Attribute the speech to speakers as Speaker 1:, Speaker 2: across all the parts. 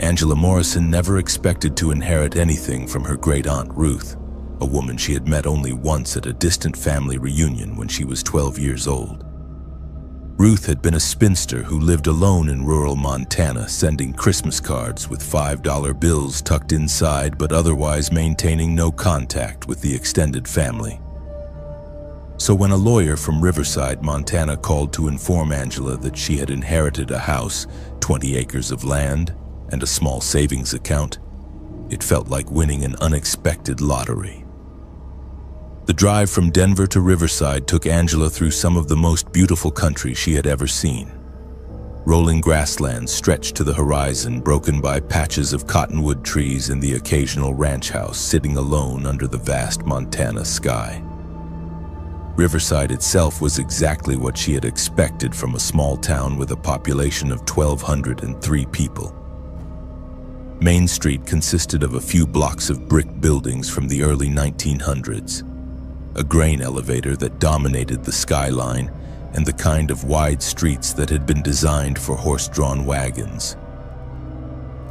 Speaker 1: Angela Morrison never expected to inherit anything from her great Aunt Ruth, a woman she had met only once at a distant family reunion when she was 12 years old. Ruth had been a spinster who lived alone in rural Montana, sending Christmas cards with $5 bills tucked inside but otherwise maintaining no contact with the extended family. So when a lawyer from Riverside, Montana called to inform Angela that she had inherited a house, 20 acres of land, and a small savings account, it felt like winning an unexpected lottery. The drive from Denver to Riverside took Angela through some of the most beautiful country she had ever seen. Rolling grasslands stretched to the horizon, broken by patches of cottonwood trees and the occasional ranch house sitting alone under the vast Montana sky. Riverside itself was exactly what she had expected from a small town with a population of 1,203 people. Main Street consisted of a few blocks of brick buildings from the early 1900s, a grain elevator that dominated the skyline, and the kind of wide streets that had been designed for horse-drawn wagons.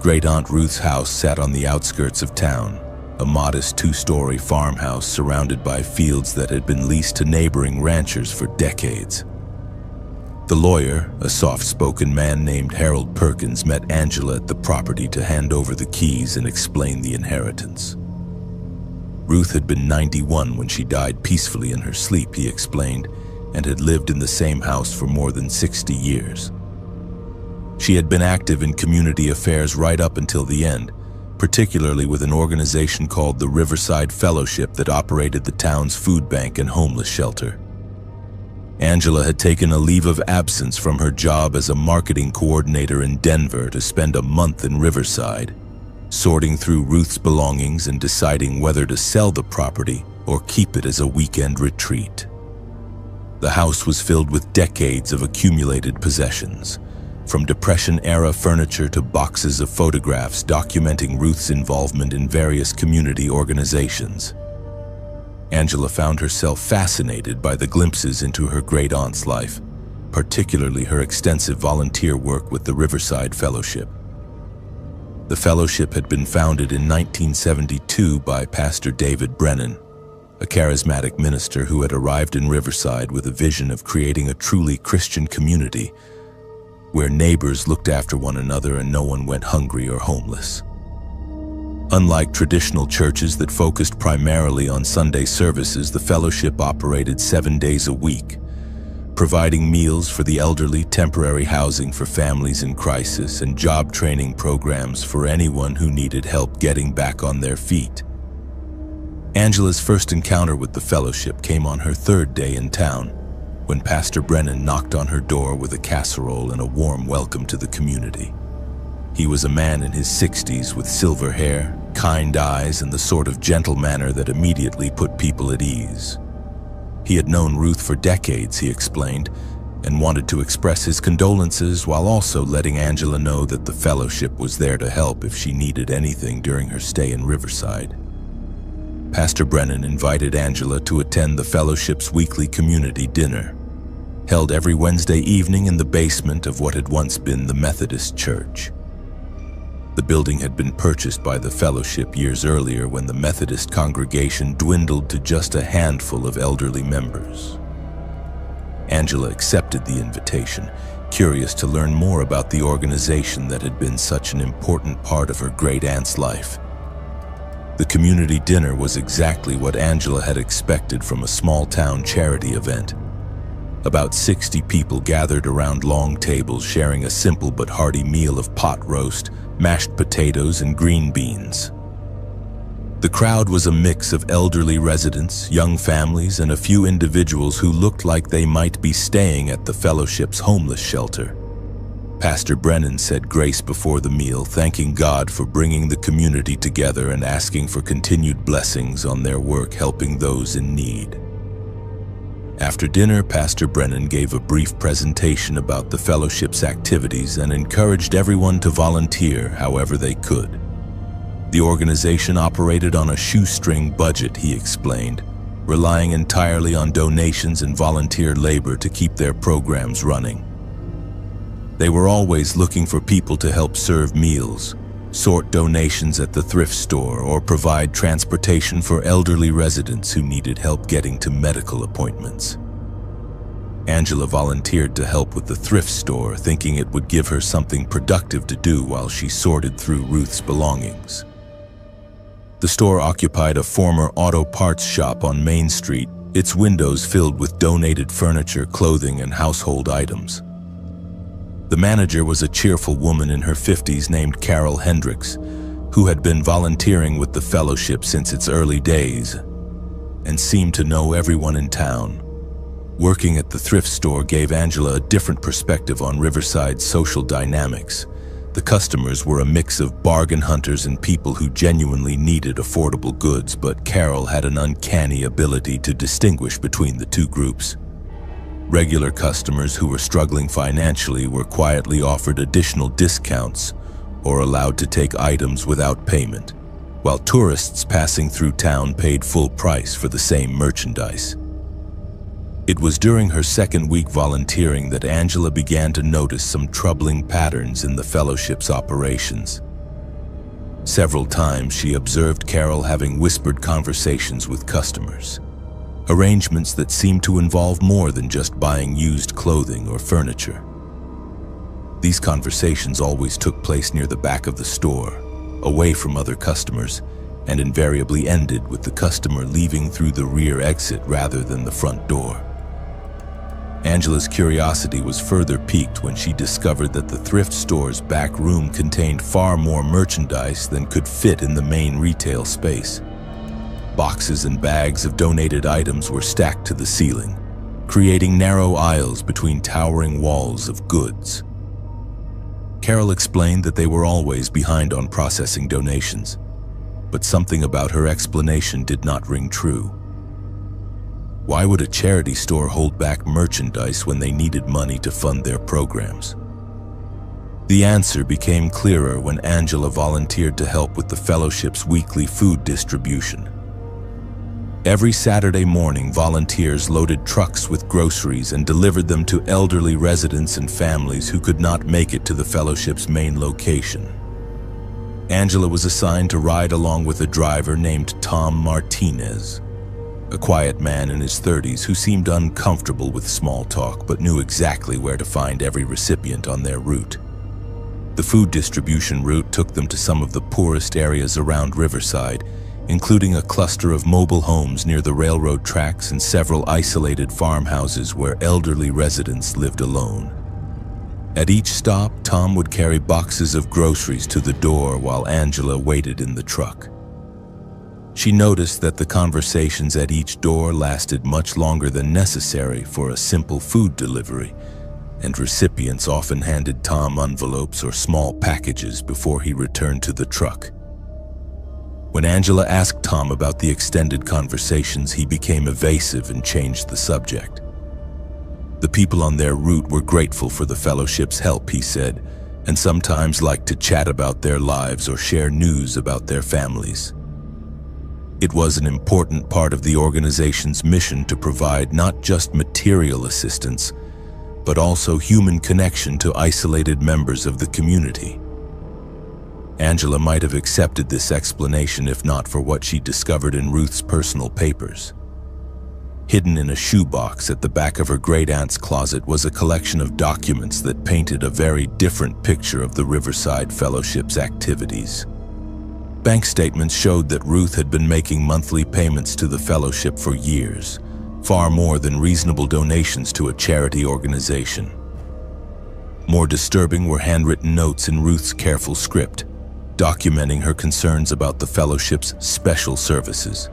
Speaker 1: Great Aunt Ruth's house sat on the outskirts of town, a modest two-story farmhouse surrounded by fields that had been leased to neighboring ranchers for decades. The lawyer, a soft-spoken man named Harold Perkins, met Angela at the property to hand over the keys and explain the inheritance. Ruth had been 91 when she died peacefully in her sleep, he explained, and had lived in the same house for more than 60 years. She had been active in community affairs right up until the end, particularly with an organization called the Riverside Fellowship that operated the town's food bank and homeless shelter. Angela had taken a leave of absence from her job as a marketing coordinator in Denver to spend a month in Riverside, sorting through Ruth's belongings and deciding whether to sell the property or keep it as a weekend retreat. The house was filled with decades of accumulated possessions, from Depression-era furniture to boxes of photographs documenting Ruth's involvement in various community organizations. Angela found herself fascinated by the glimpses into her great-aunt's life, particularly her extensive volunteer work with the Riverside Fellowship. The fellowship had been founded in 1972 by Pastor David Brennan, a charismatic minister who had arrived in Riverside with a vision of creating a truly Christian community where neighbors looked after one another and no one went hungry or homeless. Unlike traditional churches that focused primarily on Sunday services, the fellowship operated 7 days a week, providing meals for the elderly, temporary housing for families in crisis, and job training programs for anyone who needed help getting back on their feet. Angela's first encounter with the fellowship came on her third day in town, when Pastor Brennan knocked on her door with a casserole and a warm welcome to the community. He was a man in his 60s with silver hair, kind eyes, and the sort of gentle manner that immediately put people at ease. He had known Ruth for decades, he explained, and wanted to express his condolences while also letting Angela know that the fellowship was there to help if she needed anything during her stay in Riverside. Pastor Brennan invited Angela to attend the fellowship's weekly community dinner, held every Wednesday evening in the basement of what had once been the Methodist Church. The building had been purchased by the fellowship years earlier when the Methodist congregation dwindled to just a handful of elderly members. Angela accepted the invitation, curious to learn more about the organization that had been such an important part of her great-aunt's life. The community dinner was exactly what Angela had expected from a small-town charity event. About 60 people gathered around long tables sharing a simple but hearty meal of pot roast, mashed potatoes, and green beans. The crowd was a mix of elderly residents, young families, and a few individuals who looked like they might be staying at the fellowship's homeless shelter. Pastor Brennan said grace before the meal, thanking God for bringing the community together and asking for continued blessings on their work helping those in need. After dinner, Pastor Brennan gave a brief presentation about the fellowship's activities and encouraged everyone to volunteer however they could. The organization operated on a shoestring budget, he explained, relying entirely on donations and volunteer labor to keep their programs running. They were always looking for people to help serve meals, sort donations at the thrift store, or provide transportation for elderly residents who needed help getting to medical appointments. Angela volunteered to help with the thrift store, thinking it would give her something productive to do while she sorted through Ruth's belongings. The store occupied a former auto parts shop on Main Street, its windows filled with donated furniture, clothing, and household items. The manager was a cheerful woman in her 50s named Carol Hendricks, who had been volunteering with the fellowship since its early days and seemed to know everyone in town. Working at the thrift store gave Angela a different perspective on Riverside's social dynamics. The customers were a mix of bargain hunters and people who genuinely needed affordable goods, but Carol had an uncanny ability to distinguish between the two groups. Regular customers who were struggling financially were quietly offered additional discounts or allowed to take items without payment, while tourists passing through town paid full price for the same merchandise. It was during her second week volunteering that Angela began to notice some troubling patterns in the fellowship's operations. Several times she observed Carol having whispered conversations with customers, arrangements that seemed to involve more than just buying used clothing or furniture. These conversations always took place near the back of the store, away from other customers, and invariably ended with the customer leaving through the rear exit rather than the front door. Angela's curiosity was further piqued when she discovered that the thrift store's back room contained far more merchandise than could fit in the main retail space. Boxes and bags of donated items were stacked to the ceiling, creating narrow aisles between towering walls of goods. Carol explained that they were always behind on processing donations, but something about her explanation did not ring true. Why would a charity store hold back merchandise when they needed money to fund their programs? The answer became clearer when Angela volunteered to help with the fellowship's weekly food distribution. Every Saturday morning, volunteers loaded trucks with groceries and delivered them to elderly residents and families who could not make it to the fellowship's main location. Angela was assigned to ride along with a driver named Tom Martinez, a quiet man in his 30s who seemed uncomfortable with small talk but knew exactly where to find every recipient on their route. The food distribution route took them to some of the poorest areas around Riverside, including a cluster of mobile homes near the railroad tracks and several isolated farmhouses where elderly residents lived alone. At each stop, Tom would carry boxes of groceries to the door while Angela waited in the truck. She noticed that the conversations at each door lasted much longer than necessary for a simple food delivery, and recipients often handed Tom envelopes or small packages before he returned to the truck. When Angela asked Tom about the extended conversations, he became evasive and changed the subject. The people on their route were grateful for the fellowship's help, he said, and sometimes liked to chat about their lives or share news about their families. It was an important part of the organization's mission to provide not just material assistance, but also human connection to isolated members of the community. Angela might have accepted this explanation if not for what she discovered in Ruth's personal papers. Hidden in a shoebox at the back of her great-aunt's closet was a collection of documents that painted a very different picture of the Riverside Fellowship's activities. Bank statements showed that Ruth had been making monthly payments to the fellowship for years, far more than reasonable donations to a charity organization. More disturbing were handwritten notes in Ruth's careful script, documenting her concerns about the fellowship's special services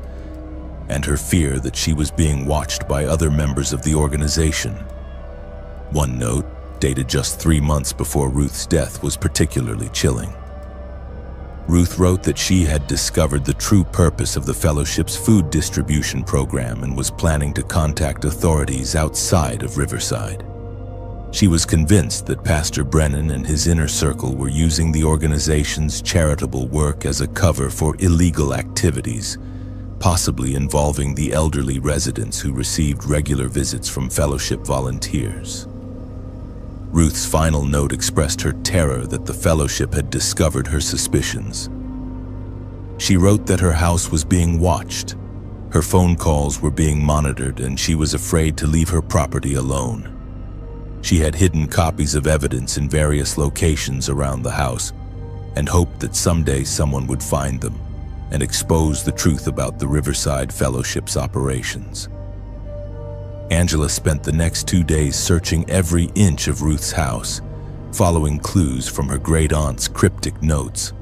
Speaker 1: and her fear that she was being watched by other members of the organization. One note, dated just 3 months before Ruth's death, was particularly chilling. Ruth wrote that she had discovered the true purpose of the fellowship's food distribution program and was planning to contact authorities outside of Riverside. She was convinced that Pastor Brennan and his inner circle were using the organization's charitable work as a cover for illegal activities, possibly involving the elderly residents who received regular visits from fellowship volunteers. Ruth's final note expressed her terror that the Fellowship had discovered her suspicions. She wrote that her house was being watched, her phone calls were being monitored, and she was afraid to leave her property alone. She had hidden copies of evidence in various locations around the house and hoped that someday someone would find them and expose the truth about the Riverside Fellowship's operations. Angela spent the next 2 days searching every inch of Ruth's house, following clues from her great-aunt's cryptic notes.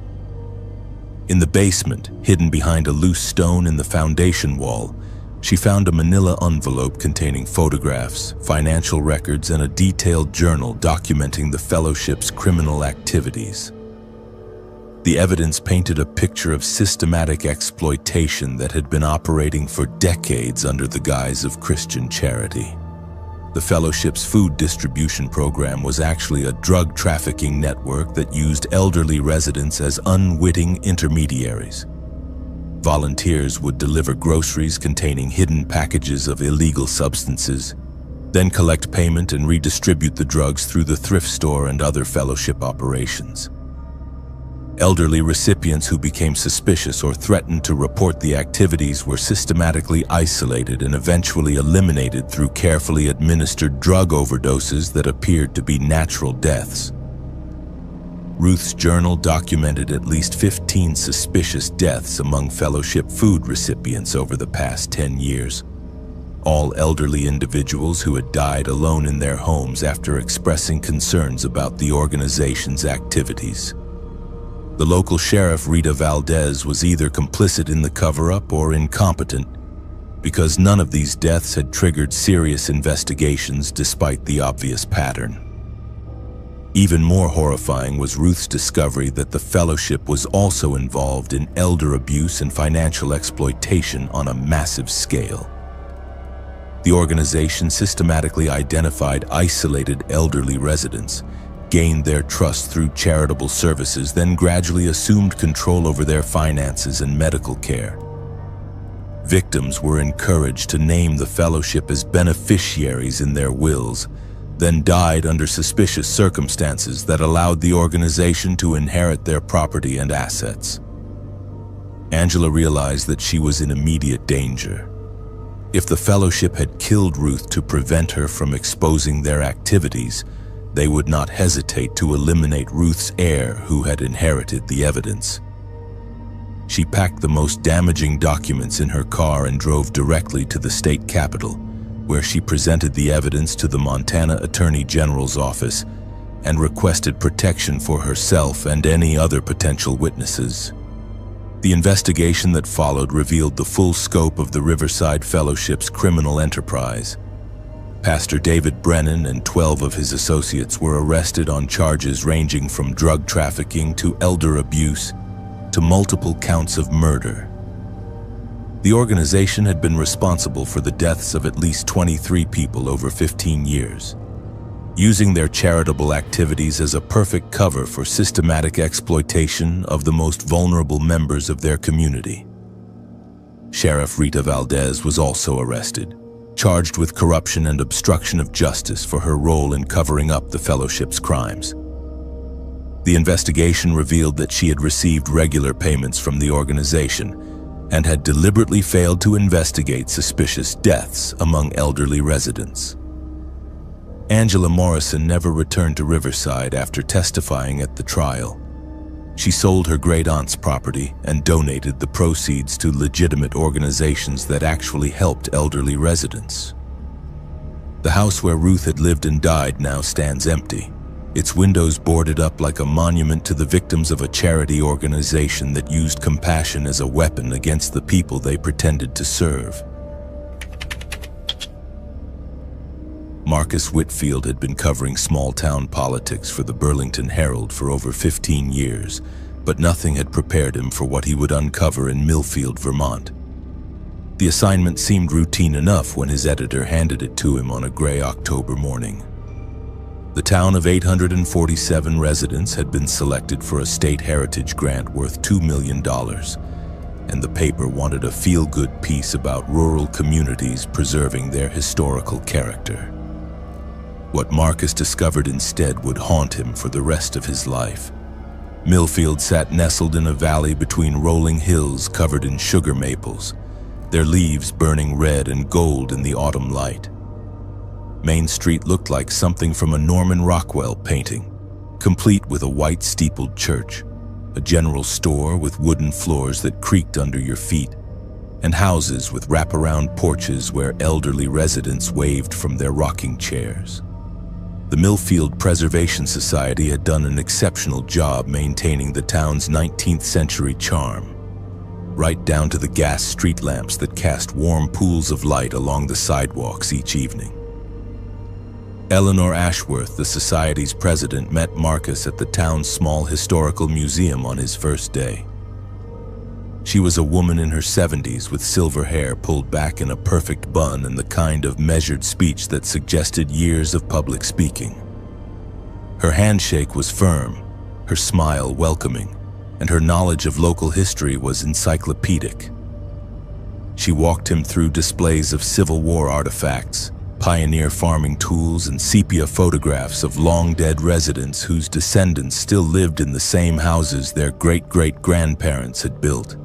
Speaker 1: In the basement, hidden behind a loose stone in the foundation wall, she found a manila envelope containing photographs, financial records, and a detailed journal documenting the Fellowship's criminal activities. The evidence painted a picture of systematic exploitation that had been operating for decades under the guise of Christian charity. The Fellowship's food distribution program was actually a drug trafficking network that used elderly residents as unwitting intermediaries. Volunteers would deliver groceries containing hidden packages of illegal substances, then collect payment and redistribute the drugs through the thrift store and other Fellowship operations. Elderly recipients who became suspicious or threatened to report the activities were systematically isolated and eventually eliminated through carefully administered drug overdoses that appeared to be natural deaths. Ruth's journal documented at least 15 suspicious deaths among Fellowship food recipients over the past 10 years, all elderly individuals who had died alone in their homes after expressing concerns about the organization's activities. The local sheriff, Rita Valdez, was either complicit in the cover-up or incompetent, because none of these deaths had triggered serious investigations despite the obvious pattern. Even more horrifying was Ruth's discovery that the Fellowship was also involved in elder abuse and financial exploitation on a massive scale. The organization systematically identified isolated elderly residents, gained their trust through charitable services, then gradually assumed control over their finances and medical care. Victims were encouraged to name the Fellowship as beneficiaries in their wills, then died under suspicious circumstances that allowed the organization to inherit their property and assets. Angela realized that she was in immediate danger. If the Fellowship had killed Ruth to prevent her from exposing their activities, they would not hesitate to eliminate Ruth's heir who had inherited the evidence. She packed the most damaging documents in her car and drove directly to the state capitol, where she presented the evidence to the Montana Attorney General's office and requested protection for herself and any other potential witnesses. The investigation that followed revealed the full scope of the Riverside Fellowship's criminal enterprise. Pastor David Brennan and 12 of his associates were arrested on charges ranging from drug trafficking to elder abuse to multiple counts of murder. The organization had been responsible for the deaths of at least 23 people over 15 years, using their charitable activities as a perfect cover for systematic exploitation of the most vulnerable members of their community. Sheriff Rita Valdez was also arrested, charged with corruption and obstruction of justice for her role in covering up the Fellowship's crimes. The investigation revealed that she had received regular payments from the organization and had deliberately failed to investigate suspicious deaths among elderly residents. Angela Morrison never returned to Riverside after testifying at the trial. She sold her great-aunt's property and donated the proceeds to legitimate organizations that actually helped elderly residents. The house where Ruth had lived and died now stands empty, its windows boarded up like a monument to the victims of a charity organization that used compassion as a weapon against the people they pretended to serve. Marcus Whitfield had been covering small-town politics for the Burlington Herald for over 15 years, but nothing had prepared him for what he would uncover in Millfield, Vermont. The assignment seemed routine enough when his editor handed it to him on a gray October morning. The town of 847 residents had been selected for a state heritage grant worth $2 million, and the paper wanted a feel-good piece about rural communities preserving their historical character. What Marcus discovered instead would haunt him for the rest of his life. Millfield sat nestled in a valley between rolling hills covered in sugar maples, their leaves burning red and gold in the autumn light. Main Street looked like something from a Norman Rockwell painting, complete with a white steepled church, a general store with wooden floors that creaked under your feet, and houses with wraparound porches where elderly residents waved from their rocking chairs. The Millfield Preservation Society had done an exceptional job maintaining the town's 19th century charm, right down to the gas street lamps that cast warm pools of light along the sidewalks each evening. Eleanor Ashworth, the Society's president, met Marcus at the town's small historical museum on his first day. She was a woman in her 70s with silver hair pulled back in a perfect bun and the kind of measured speech that suggested years of public speaking. Her handshake was firm, her smile welcoming, and her knowledge of local history was encyclopedic. She walked him through displays of Civil War artifacts, pioneer farming tools, and sepia photographs of long-dead residents whose descendants still lived in the same houses their great-great-grandparents had built.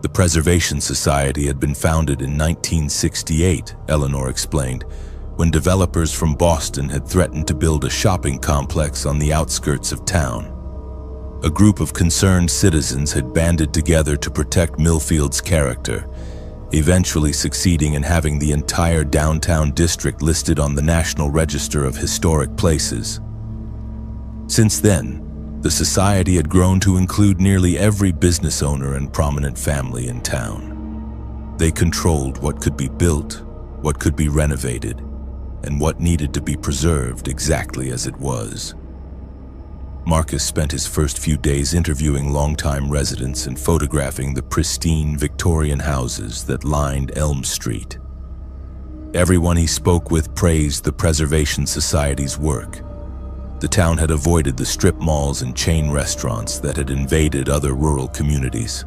Speaker 1: The Preservation Society had been founded in 1968, Eleanor explained, when developers from Boston had threatened to build a shopping complex on the outskirts of town. A group of concerned citizens had banded together to protect Millfield's character, eventually succeeding in having the entire downtown district listed on the National Register of Historic Places. Since then, the society had grown to include nearly every business owner and prominent family in town. They controlled what could be built, what could be renovated, and what needed to be preserved exactly as it was. Marcus spent his first few days interviewing longtime residents and photographing the pristine Victorian houses that lined Elm Street. Everyone he spoke with praised the Preservation Society's work. The town had avoided the strip malls and chain restaurants that had invaded other rural communities.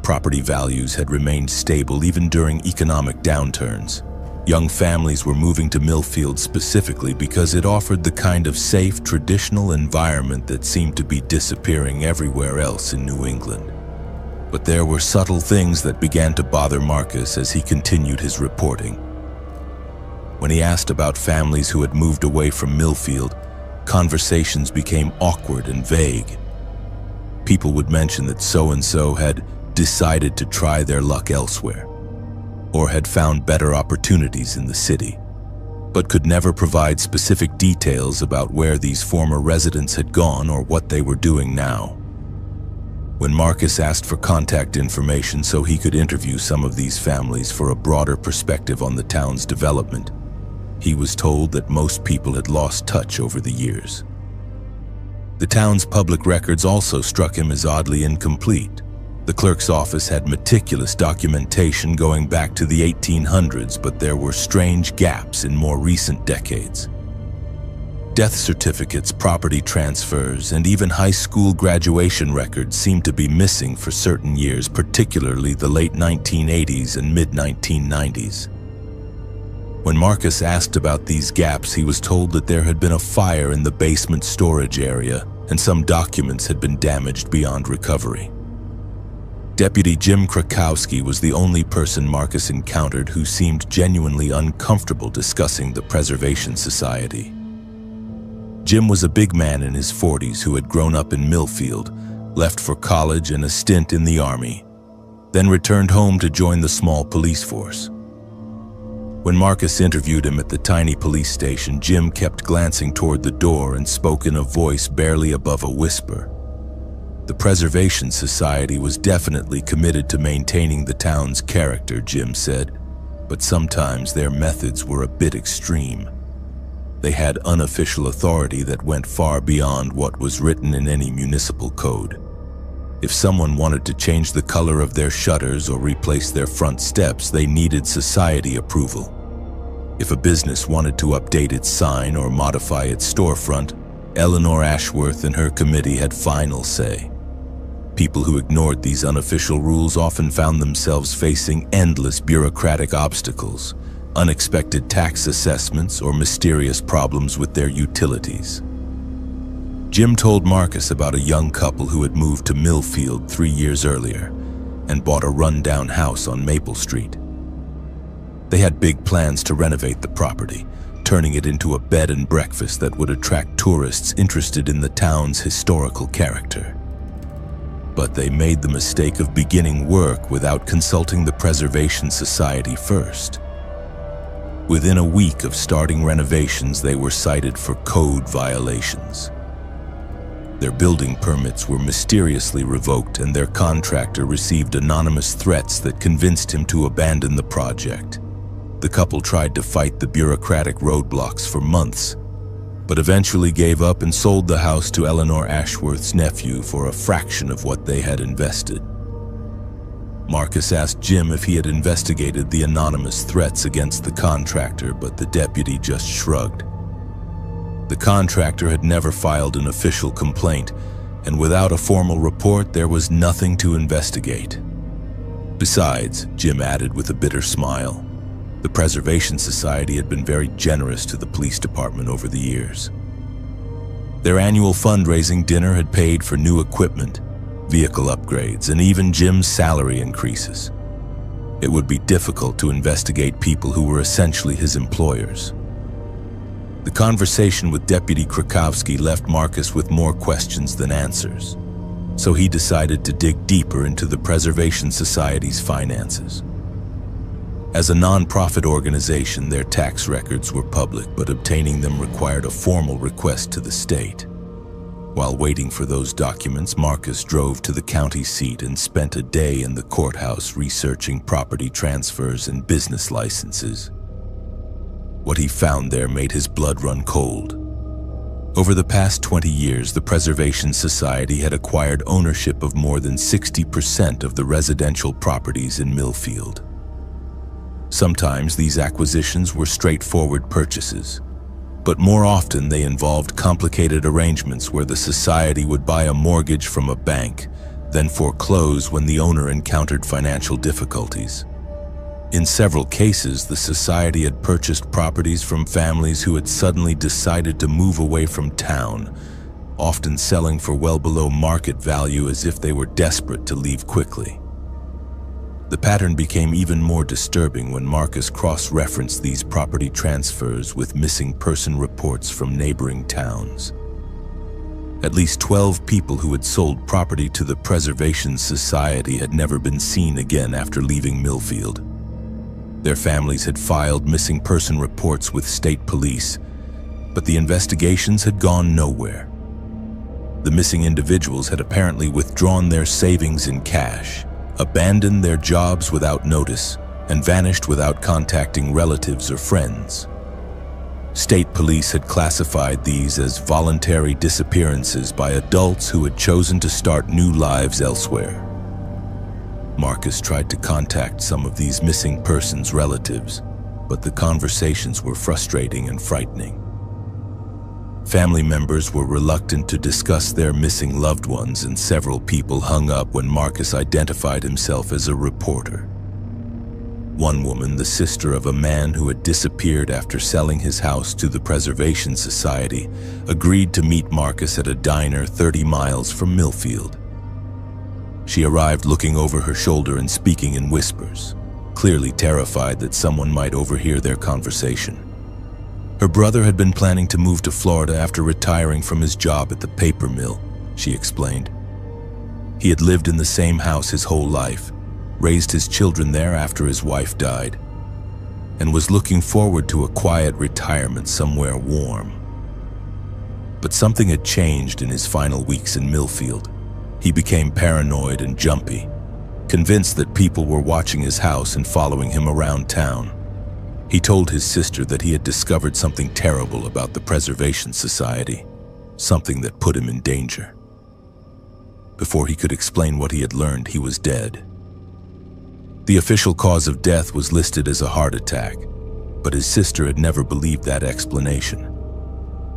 Speaker 1: Property values had remained stable even during economic downturns. Young families were moving to Millfield specifically because it offered the kind of safe, traditional environment that seemed to be disappearing everywhere else in New England. But there were subtle things that began to bother Marcus as he continued his reporting. When he asked about families who had moved away from Millfield, conversations became awkward and vague. People would mention that so-and-so had decided to try their luck elsewhere, or had found better opportunities in the city, but could never provide specific details about where these former residents had gone or what they were doing now. When Marcus asked for contact information so he could interview some of these families for a broader perspective on the town's development, he was told that most people had lost touch over the years. The town's public records also struck him as oddly incomplete. The clerk's office had meticulous documentation going back to the 1800s, but there were strange gaps in more recent decades. Death certificates, property transfers, and even high school graduation records seemed to be missing for certain years, particularly the late 1980s and mid-1990s. When Marcus asked about these gaps, he was told that there had been a fire in the basement storage area and some documents had been damaged beyond recovery. Deputy Jim Krakowski was the only person Marcus encountered who seemed genuinely uncomfortable discussing the Preservation Society. Jim was a big man in his 40s who had grown up in Millfield, left for college and a stint in the Army, then returned home to join the small police force. When Marcus interviewed him at the tiny police station, Jim kept glancing toward the door and spoke in a voice barely above a whisper. The Preservation Society was definitely committed to maintaining the town's character, Jim said, but sometimes their methods were a bit extreme. They had unofficial authority that went far beyond what was written in any municipal code. If someone wanted to change the color of their shutters or replace their front steps, they needed society approval. If a business wanted to update its sign or modify its storefront, Eleanor Ashworth and her committee had final say. People who ignored these unofficial rules often found themselves facing endless bureaucratic obstacles, unexpected tax assessments, or mysterious problems with their utilities. Jim told Marcus about a young couple who had moved to Millfield 3 years earlier and bought a rundown house on Maple Street. They had big plans to renovate the property, turning it into a bed and breakfast that would attract tourists interested in the town's historical character. But they made the mistake of beginning work without consulting the Preservation Society first. Within a week of starting renovations, they were cited for code violations. Their building permits were mysteriously revoked, and their contractor received anonymous threats that convinced him to abandon the project. The couple tried to fight the bureaucratic roadblocks for months, but eventually gave up and sold the house to Eleanor Ashworth's nephew for a fraction of what they had invested. Marcus asked Jim if he had investigated the anonymous threats against the contractor, but the deputy just shrugged. The contractor had never filed an official complaint, and without a formal report, there was nothing to investigate. Besides, Jim added with a bitter smile, the Preservation Society had been very generous to the police department over the years. Their annual fundraising dinner had paid for new equipment, vehicle upgrades, and even Jim's salary increases. It would be difficult to investigate people who were essentially his employers. The conversation with Deputy Krakowski left Marcus with more questions than answers, so he decided to dig deeper into the Preservation Society's finances. As a non-profit organization, their tax records were public, but obtaining them required a formal request to the state. While waiting for those documents, Marcus drove to the county seat and spent a day in the courthouse researching property transfers and business licenses. What he found there made his blood run cold. Over the past 20 years, the Preservation Society had acquired ownership of more than 60% of the residential properties in Millfield. Sometimes these acquisitions were straightforward purchases, but more often they involved complicated arrangements where the society would buy a mortgage from a bank, then foreclose when the owner encountered financial difficulties. In several cases, the society had purchased properties from families who had suddenly decided to move away from town, often selling for well below market value as if they were desperate to leave quickly. The pattern became even more disturbing when Marcus cross-referenced these property transfers with missing person reports from neighboring towns. At least 12 people who had sold property to the Preservation Society had never been seen again after leaving Millfield. Their families had filed missing person reports with state police, but the investigations had gone nowhere. The missing individuals had apparently withdrawn their savings in cash, abandoned their jobs without notice, and vanished without contacting relatives or friends. State police had classified these as voluntary disappearances by adults who had chosen to start new lives elsewhere. Marcus tried to contact some of these missing persons' relatives, but the conversations were frustrating and frightening. Family members were reluctant to discuss their missing loved ones, and several people hung up when Marcus identified himself as a reporter. One woman, the sister of a man who had disappeared after selling his house to the Preservation Society, agreed to meet Marcus at a diner 30 miles from Millfield. She arrived looking over her shoulder and speaking in whispers, clearly terrified that someone might overhear their conversation. Her brother had been planning to move to Florida after retiring from his job at the paper mill, she explained. He had lived in the same house his whole life, raised his children there after his wife died, and was looking forward to a quiet retirement somewhere warm. But something had changed in his final weeks in Millfield. He became paranoid and jumpy, convinced that people were watching his house and following him around town. He told his sister that he had discovered something terrible about the Preservation Society, something that put him in danger. Before he could explain what he had learned, he was dead. The official cause of death was listed as a heart attack, but his sister had never believed that explanation.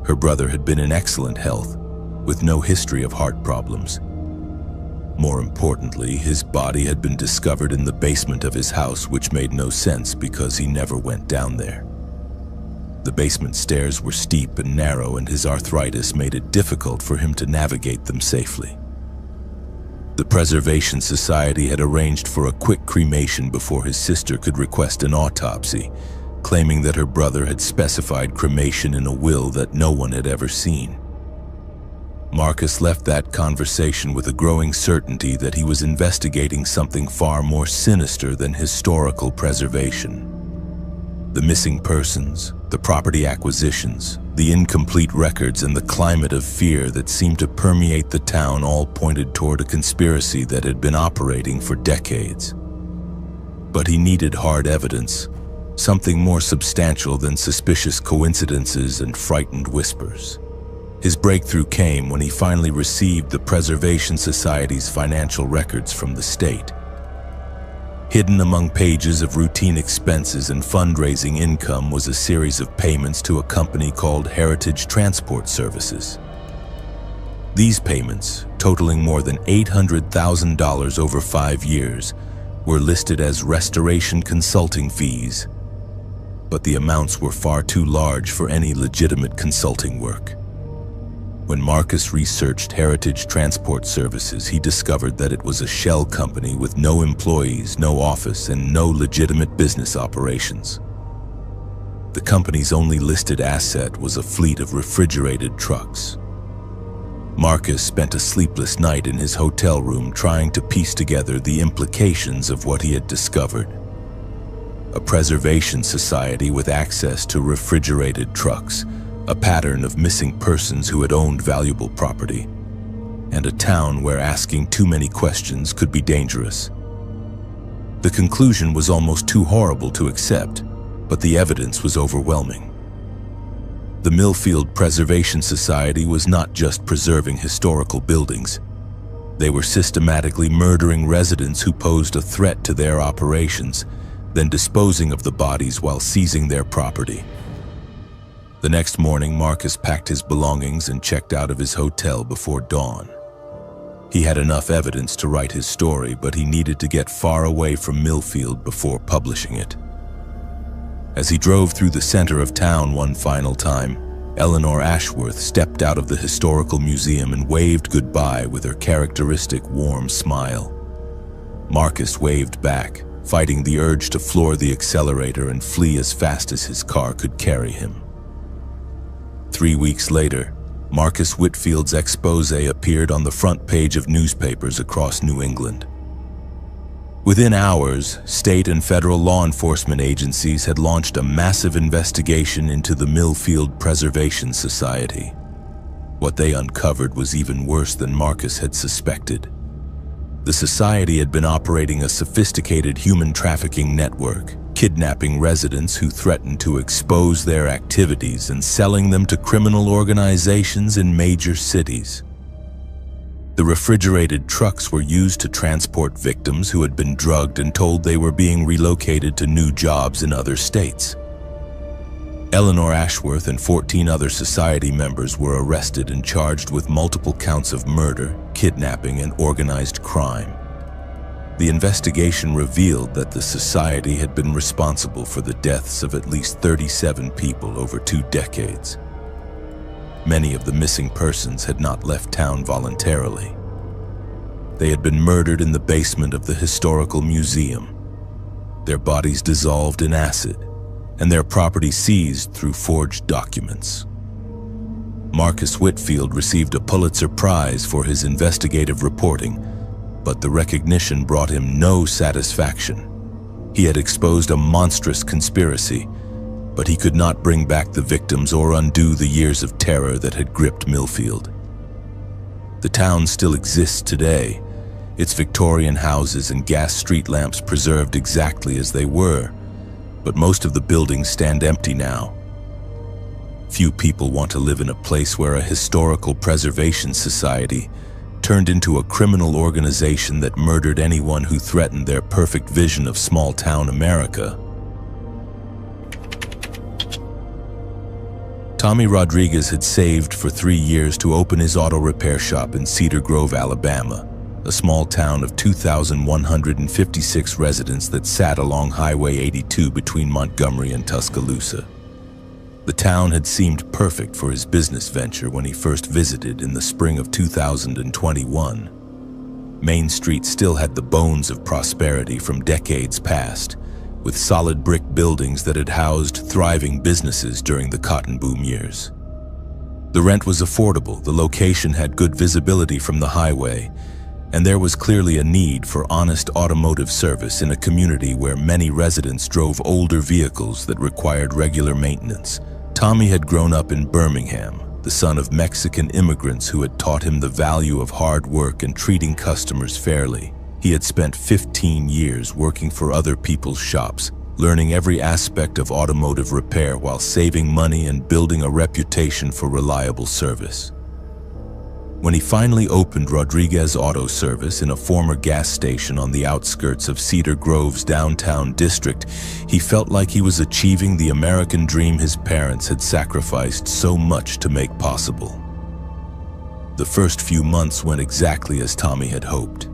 Speaker 1: Her brother had been in excellent health, with no history of heart problems. More importantly, his body had been discovered in the basement of his house, which made no sense because he never went down there. The basement stairs were steep and narrow, and his arthritis made it difficult for him to navigate them safely. The Preservation Society had arranged for a quick cremation before his sister could request an autopsy, claiming that her brother had specified cremation in a will that no one had ever seen. Marcus left that conversation with a growing certainty that he was investigating something far more sinister than historical preservation. The missing persons, the property acquisitions, the incomplete records, and the climate of fear that seemed to permeate the town all pointed toward a conspiracy that had been operating for decades. But he needed hard evidence, something more substantial than suspicious coincidences and frightened whispers. His breakthrough came when he finally received the Preservation Society's financial records from the state. Hidden among pages of routine expenses and fundraising income was a series of payments to a company called Heritage Transport Services. These payments, totaling more than $800,000 over 5 years, were listed as restoration consulting fees, but the amounts were far too large for any legitimate consulting work. When Marcus researched Heritage Transport Services, he discovered that it was a shell company with no employees, no office, and no legitimate business operations. The company's only listed asset was a fleet of refrigerated trucks. Marcus spent a sleepless night in his hotel room trying to piece together the implications of what he had discovered. A preservation society with access to refrigerated trucks, a pattern of missing persons who had owned valuable property, and a town where asking too many questions could be dangerous. The conclusion was almost too horrible to accept, but the evidence was overwhelming. The Millfield Preservation Society was not just preserving historical buildings. They were systematically murdering residents who posed a threat to their operations, then disposing of the bodies while seizing their property. The next morning, Marcus packed his belongings and checked out of his hotel before dawn. He had enough evidence to write his story, but he needed to get far away from Millfield before publishing it. As he drove through the center of town one final time, Eleanor Ashworth stepped out of the historical museum and waved goodbye with her characteristic warm smile. Marcus waved back, fighting the urge to floor the accelerator and flee as fast as his car could carry him. 3 weeks later, Marcus Whitfield's expose appeared on the front page of newspapers across New England. Within hours, state and federal law enforcement agencies had launched a massive investigation into the Millfield Preservation Society. What they uncovered was even worse than Marcus had suspected. The society had been operating a sophisticated human trafficking network, kidnapping residents who threatened to expose their activities and selling them to criminal organizations in major cities. The refrigerated trucks were used to transport victims who had been drugged and told they were being relocated to new jobs in other states. Eleanor Ashworth and 14 other society members were arrested and charged with multiple counts of murder, kidnapping, and organized crime. The investigation revealed that the society had been responsible for the deaths of at least 37 people over 2 decades. Many of the missing persons had not left town voluntarily. They had been murdered in the basement of the historical museum, their bodies dissolved in acid, and their property seized through forged documents. Marcus Whitfield received a Pulitzer Prize for his investigative reporting, but the recognition brought him no satisfaction. He had exposed a monstrous conspiracy, but he could not bring back the victims or undo the years of terror that had gripped Millfield. The town still exists today, its Victorian houses and gas street lamps preserved exactly as they were, but most of the buildings stand empty now. Few people want to live in a place where a historical preservation society turned into a criminal organization that murdered anyone who threatened their perfect vision of small-town America. Tommy Rodriguez had saved for 3 years to open his auto repair shop in Cedar Grove, Alabama, a small town of 2,156 residents that sat along Highway 82 between Montgomery and Tuscaloosa. The town had seemed perfect for his business venture when he first visited in the spring of 2021. Main Street still had the bones of prosperity from decades past, with solid brick buildings that had housed thriving businesses during the cotton boom years. The rent was affordable, the location had good visibility from the highway, and there was clearly a need for honest automotive service in a community where many residents drove older vehicles that required regular maintenance. Tommy had grown up in Birmingham, the son of Mexican immigrants who had taught him the value of hard work and treating customers fairly. He had spent 15 years working for other people's shops, learning every aspect of automotive repair while saving money and building a reputation for reliable service. When he finally opened Rodriguez Auto Service in a former gas station on the outskirts of Cedar Grove's downtown district, he felt like he was achieving the American dream his parents had sacrificed so much to make possible. The first few months went exactly as Tommy had hoped.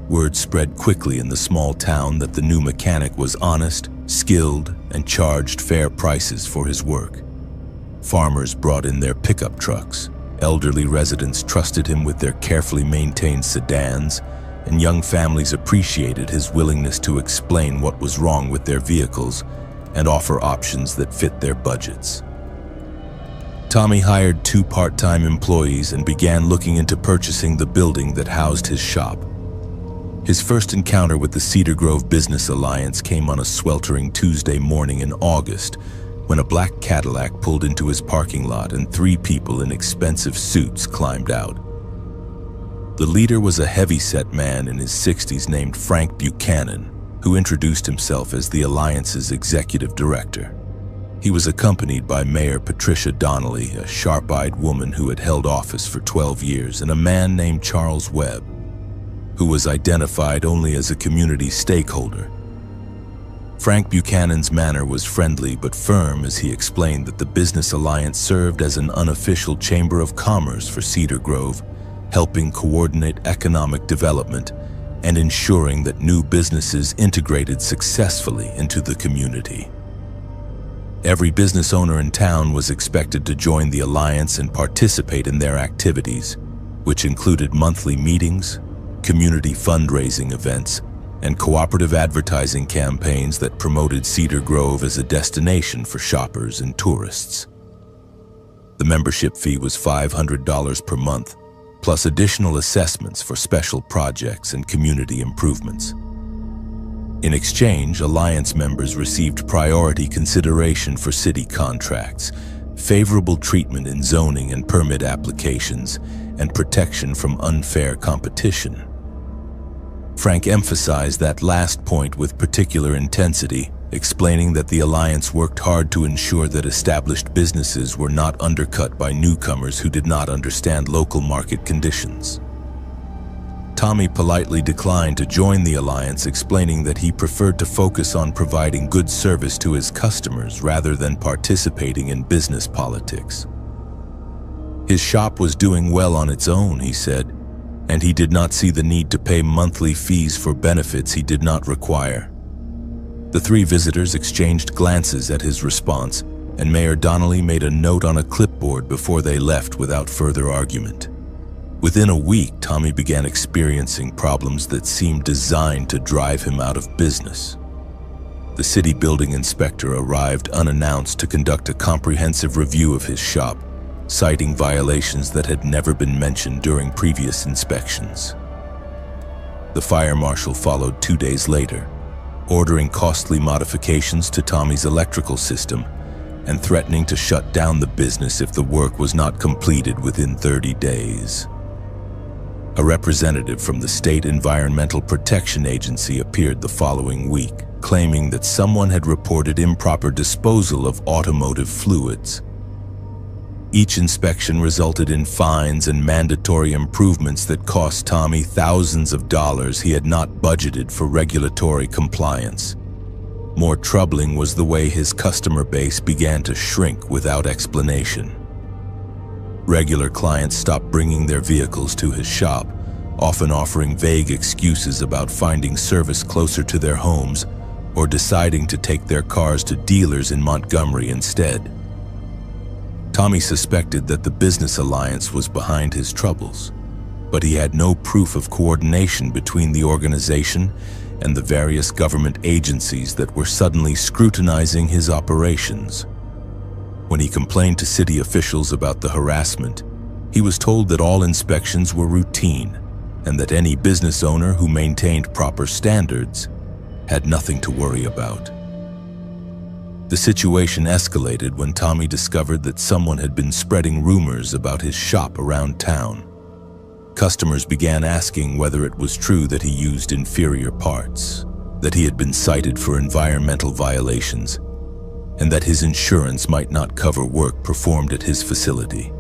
Speaker 1: Word spread quickly in the small town that the new mechanic was honest, skilled, and charged fair prices for his work. Farmers brought in their pickup trucks. Elderly residents trusted him with their carefully maintained sedans, and young families appreciated his willingness to explain what was wrong with their vehicles and offer options that fit their budgets. Tommy hired 2 part-time employees and began looking into purchasing the building that housed his shop. His first encounter with the Cedar Grove Business Alliance came on a sweltering Tuesday morning in August, when a black Cadillac pulled into his parking lot and 3 people in expensive suits climbed out. The leader was a heavy-set man in his 60s named Frank Buchanan, who introduced himself as the Alliance's executive director. He was accompanied by Mayor Patricia Donnelly, a sharp-eyed woman who had held office for 12 years, and a man named Charles Webb, who was identified only as a community stakeholder. Frank Buchanan's manner was friendly but firm as he explained that the Business Alliance served as an unofficial chamber of commerce for Cedar Grove, helping coordinate economic development and ensuring that new businesses integrated successfully into the community. Every business owner in town was expected to join the Alliance and participate in their activities, which included monthly meetings, community fundraising events, and cooperative advertising campaigns that promoted Cedar Grove as a destination for shoppers and tourists. The membership fee was $500 per month, plus additional assessments for special projects and community improvements. In exchange, Alliance members received priority consideration for city contracts, favorable treatment in zoning and permit applications, and protection from unfair competition. Frank emphasized that last point with particular intensity, explaining that the Alliance worked hard to ensure that established businesses were not undercut by newcomers who did not understand local market conditions. Tommy politely declined to join the Alliance, explaining that he preferred to focus on providing good service to his customers rather than participating in business politics. His shop was doing well on its own, he said, and he did not see the need to pay monthly fees for benefits he did not require. The 3 visitors exchanged glances at his response, and Mayor Donnelly made a note on a clipboard before they left without further argument. Within a week, Tommy began experiencing problems that seemed designed to drive him out of business. The city building inspector arrived unannounced to conduct a comprehensive review of his shop, citing violations that had never been mentioned during previous inspections. The fire marshal followed 2 days later, ordering costly modifications to Tommy's electrical system and threatening to shut down the business if the work was not completed within 30 days. A representative from the State Environmental Protection Agency appeared the following week, claiming that someone had reported improper disposal of automotive fluids. Each inspection resulted in fines and mandatory improvements that cost Tommy thousands of dollars he had not budgeted for regulatory compliance. More troubling was the way his customer base began to shrink without explanation. Regular clients stopped bringing their vehicles to his shop, often offering vague excuses about finding service closer to their homes or deciding to take their cars to dealers in Montgomery instead. Tommy suspected that the business alliance was behind his troubles, but he had no proof of coordination between the organization and the various government agencies that were suddenly scrutinizing his operations. When he complained to city officials about the harassment, he was told that all inspections were routine and that any business owner who maintained proper standards had nothing to worry about. The situation escalated when Tommy discovered that someone had been spreading rumors about his shop around town. Customers began asking whether it was true that he used inferior parts, that he had been cited for environmental violations, and that his insurance might not cover work performed at his facility.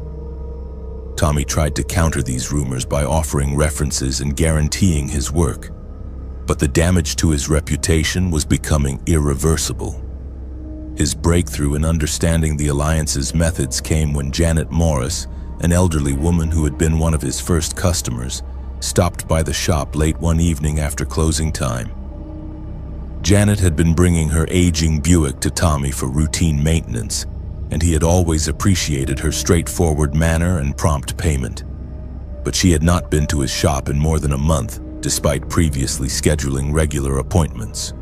Speaker 1: Tommy tried to counter these rumors by offering references and guaranteeing his work, but the damage to his reputation was becoming irreversible. His breakthrough in understanding the Alliance's methods came when Janet Morris, an elderly woman who had been one of his first customers, stopped by the shop late one evening after closing time. Janet had been bringing her aging Buick to Tommy for routine maintenance, and he had always appreciated her straightforward manner and prompt payment. But she had not been to his shop in more than a month, despite previously scheduling regular appointments.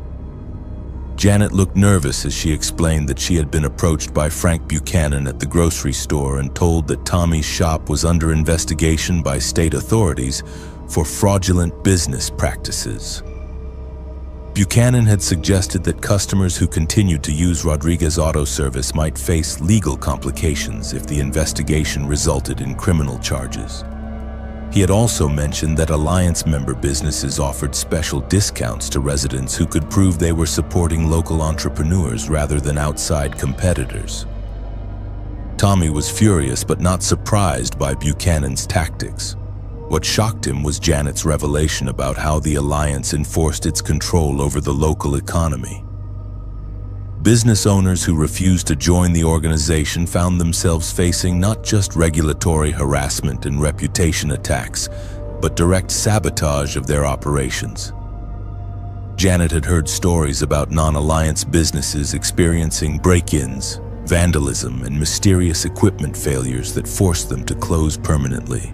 Speaker 1: Janet looked nervous as she explained that she had been approached by Frank Buchanan at the grocery store and told that Tommy's shop was under investigation by state authorities for fraudulent business practices. Buchanan had suggested that customers who continued to use Rodriguez Auto Service might face legal complications if the investigation resulted in criminal charges. He had also mentioned that Alliance member businesses offered special discounts to residents who could prove they were supporting local entrepreneurs rather than outside competitors. Tommy was furious but not surprised by Buchanan's tactics. What shocked him was Janet's revelation about how the Alliance enforced its control over the local economy. Business owners who refused to join the organization found themselves facing not just regulatory harassment and reputation attacks, but direct sabotage of their operations. Janet had heard stories about non-Alliance businesses experiencing break-ins, vandalism, and mysterious equipment failures that forced them to close permanently.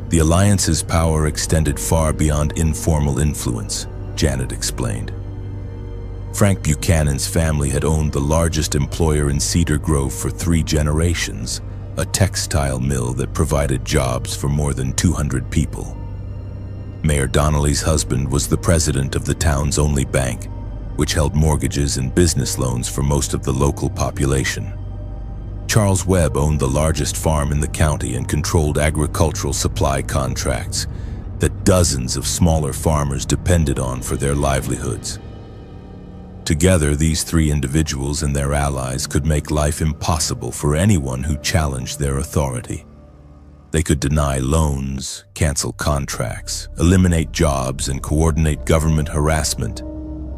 Speaker 1: The Alliance's power extended far beyond informal influence, Janet explained. Frank Buchanan's family had owned the largest employer in Cedar Grove for 3 generations, a textile mill that provided jobs for more than 200 people. Mayor Donnelly's husband was the president of the town's only bank, which held mortgages and business loans for most of the local population. Charles Webb owned the largest farm in the county and controlled agricultural supply contracts that dozens of smaller farmers depended on for their livelihoods. Together, these 3 individuals and their allies could make life impossible for anyone who challenged their authority. They could deny loans, cancel contracts, eliminate jobs, and coordinate government harassment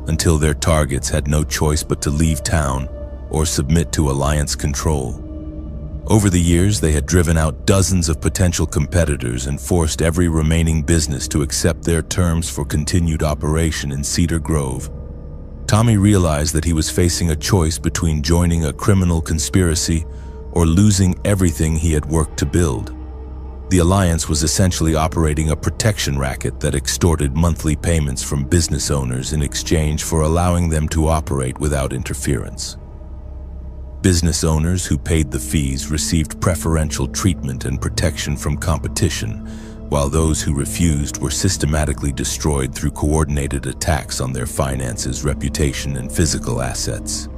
Speaker 1: until their targets had no choice but to leave town or submit to Alliance control. Over the years, they had driven out dozens of potential competitors and forced every remaining business to accept their terms for continued operation in Cedar Grove. Tommy realized that he was facing a choice between joining a criminal conspiracy or losing everything he had worked to build. The Alliance was essentially operating a protection racket that extorted monthly payments from business owners in exchange for allowing them to operate without interference. Business owners who paid the fees received preferential treatment and protection from competition, while those who refused were systematically destroyed through coordinated attacks on their finances, reputation, and physical assets.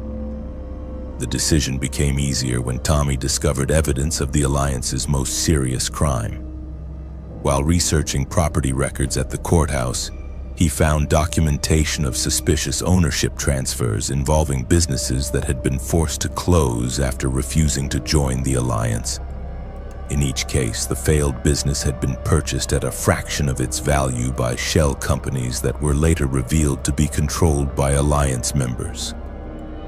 Speaker 1: The decision became easier when Tommy discovered evidence of the Alliance's most serious crime. While researching property records at the courthouse, he found documentation of suspicious ownership transfers involving businesses that had been forced to close after refusing to join the Alliance. In each case, the failed business had been purchased at a fraction of its value by shell companies that were later revealed to be controlled by Alliance members.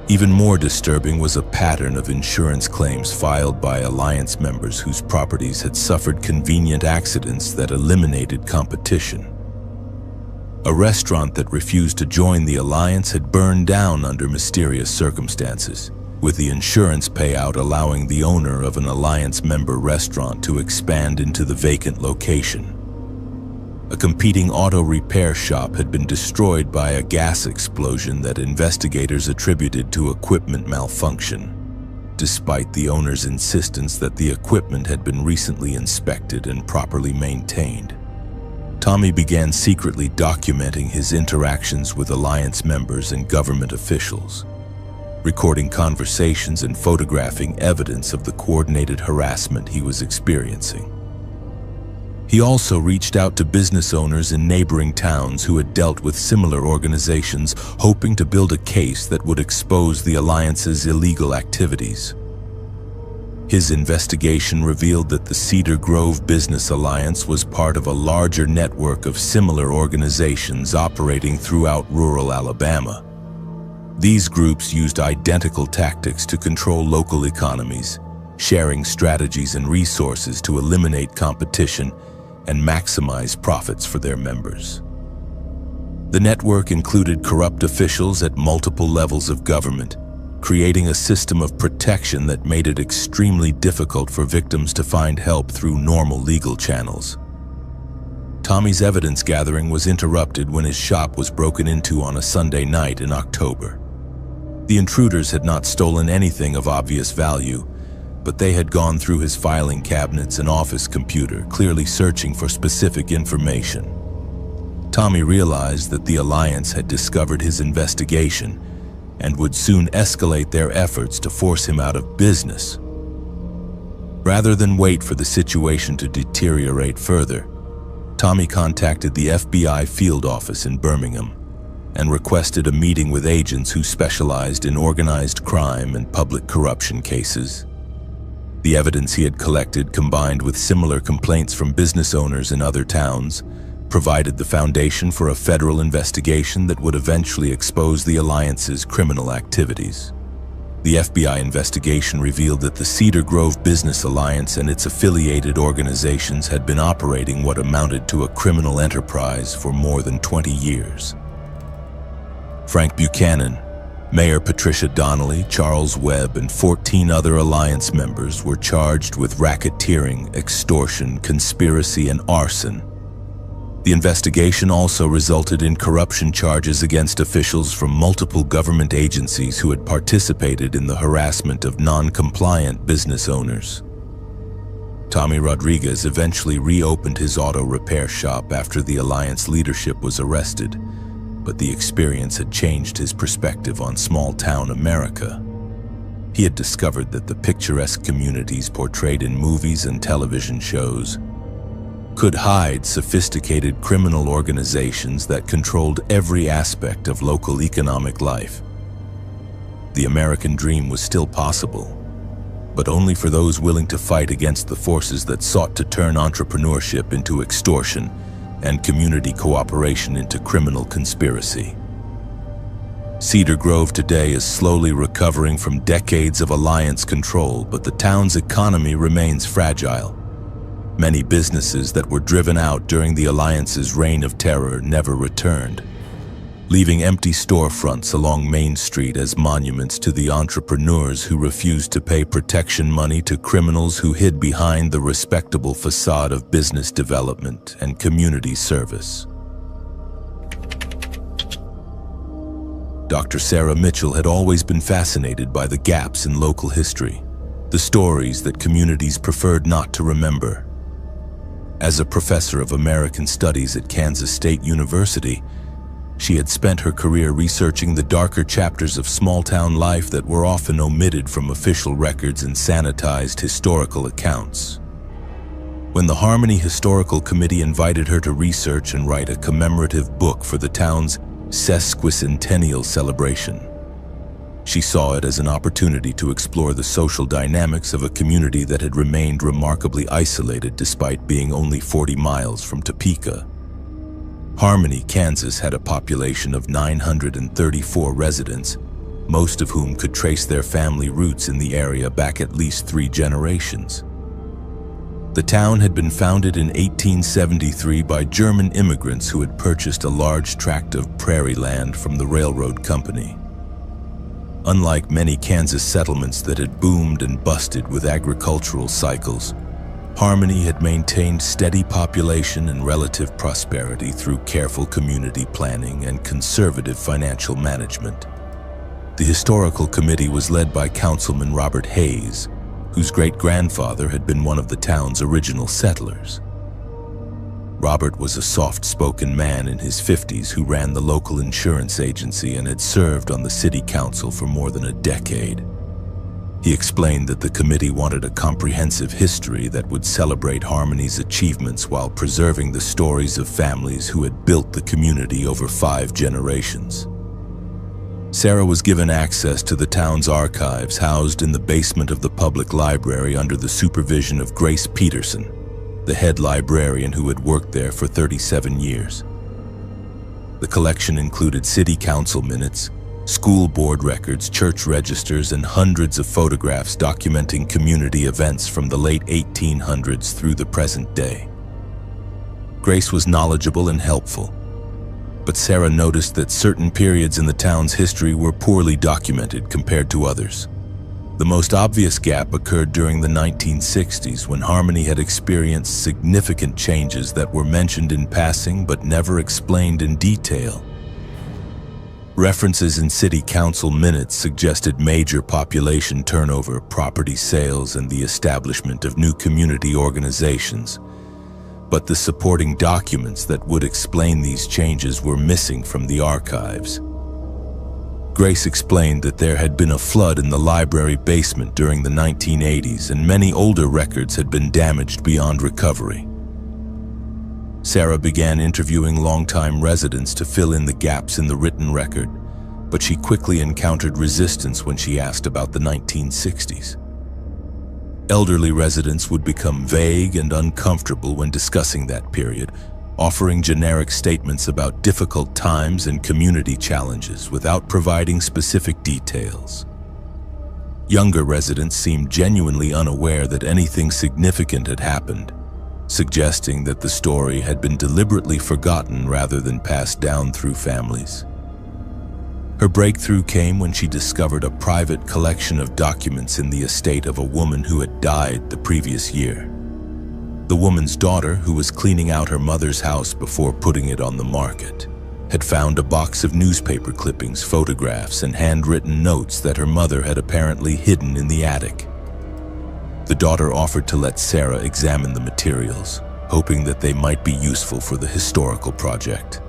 Speaker 1: Even more disturbing was a pattern of insurance claims filed by Alliance members whose properties had suffered convenient accidents that eliminated competition. A restaurant that refused to join the Alliance had burned down under mysterious circumstances, with the insurance payout allowing the owner of an Alliance member restaurant to expand into the vacant location. A competing auto repair shop had been destroyed by a gas explosion that investigators attributed to equipment malfunction, despite the owner's insistence that the equipment had been recently inspected and properly maintained. Tommy began secretly documenting his interactions with Alliance members and government officials, recording conversations and photographing evidence of the coordinated harassment he was experiencing. He also reached out to business owners in neighboring towns who had dealt with similar organizations, hoping to build a case that would expose the Alliance's illegal activities. His investigation revealed that the Cedar Grove Business Alliance was part of a larger network of similar organizations operating throughout rural Alabama. These groups used identical tactics to control local economies, sharing strategies and resources to eliminate competition and maximize profits for their members. The network included corrupt officials at multiple levels of government, creating a system of protection that made it extremely difficult for victims to find help through normal legal channels. Tommy's evidence gathering was interrupted when his shop was broken into on a Sunday night in October. The intruders had not stolen anything of obvious value, but they had gone through his filing cabinets and office computer, clearly searching for specific information. Tommy realized that the Alliance had discovered his investigation and would soon escalate their efforts to force him out of business. Rather than wait for the situation to deteriorate further, Tommy contacted the FBI field office in Birmingham and requested a meeting with agents who specialized in organized crime and public corruption cases. The evidence he had collected, combined with similar complaints from business owners in other towns, provided the foundation for a federal investigation that would eventually expose the Alliance's criminal activities. The FBI investigation revealed that the Cedar Grove Business Alliance and its affiliated organizations had been operating what amounted to a criminal enterprise for more than 20 years. Frank Buchanan, Mayor Patricia Donnelly, Charles Webb, and 14 other Alliance members were charged with racketeering, extortion, conspiracy, and arson. The investigation also resulted in corruption charges against officials from multiple government agencies who had participated in the harassment of non-compliant business owners. Tommy Rodriguez eventually reopened his auto repair shop after the Alliance leadership was arrested, but the experience had changed his perspective on small-town America. He had discovered that the picturesque communities portrayed in movies and television shows could hide sophisticated criminal organizations that controlled every aspect of local economic life. The American dream was still possible, but only for those willing to fight against the forces that sought to turn entrepreneurship into extortion and community cooperation into criminal conspiracy. Cedar Grove today is slowly recovering from decades of Alliance control, but the town's economy remains fragile. Many businesses that were driven out during the Alliance's reign of terror never returned, leaving empty storefronts along Main Street as monuments to the entrepreneurs who refused to pay protection money to criminals who hid behind the respectable facade of business development and community service. Dr. Sarah Mitchell had always been fascinated by the gaps in local history, the stories that communities preferred not to remember. As a professor of American Studies at Kansas State University, she had spent her career researching the darker chapters of small-town life that were often omitted from official records and sanitized historical accounts. When the Harmony Historical Committee invited her to research and write a commemorative book for the town's sesquicentennial celebration, she saw it as an opportunity to explore the social dynamics of a community that had remained remarkably isolated despite being only 40 miles from Topeka. Harmony, Kansas had a population of 934 residents, most of whom could trace their family roots in the area back at least 3 generations. The town had been founded in 1873 by German immigrants who had purchased a large tract of prairie land from the railroad company. Unlike many Kansas settlements that had boomed and busted with agricultural cycles, Harmony had maintained steady population and relative prosperity through careful community planning and conservative financial management. The historical committee was led by Councilman Robert Hayes, whose great-grandfather had been one of the town's original settlers. Robert was a soft-spoken man in his 50s who ran the local insurance agency and had served on the city council for more than a decade. He explained that the committee wanted a comprehensive history that would celebrate Harmony's achievements while preserving the stories of families who had built the community over 5 generations. Sarah was given access to the town's archives, housed in the basement of the public library under the supervision of Grace Peterson, the head librarian who had worked there for 37 years. The collection included city council minutes, school board records, church registers, and hundreds of photographs documenting community events from the late 1800s through the present day. Grace was knowledgeable and helpful, but Sarah noticed that certain periods in the town's history were poorly documented compared to others. The most obvious gap occurred during the 1960s, when Harmony had experienced significant changes that were mentioned in passing but never explained in detail. References in city council minutes suggested major population turnover, property sales, and the establishment of new community organizations. But the supporting documents that would explain these changes were missing from the archives. Grace explained that there had been a flood in the library basement during the 1980s, and many older records had been damaged beyond recovery. Sarah began interviewing longtime residents to fill in the gaps in the written record, but she quickly encountered resistance when she asked about the 1960s. Elderly residents would become vague and uncomfortable when discussing that period, offering generic statements about difficult times and community challenges without providing specific details. Younger residents seemed genuinely unaware that anything significant had happened, suggesting that the story had been deliberately forgotten rather than passed down through families. Her breakthrough came when she discovered a private collection of documents in the estate of a woman who had died the previous year. The woman's daughter, who was cleaning out her mother's house before putting it on the market, had found a box of newspaper clippings, photographs, and handwritten notes that her mother had apparently hidden in the attic. The daughter offered to let Sarah examine the materials, hoping that they might be useful for the historical project.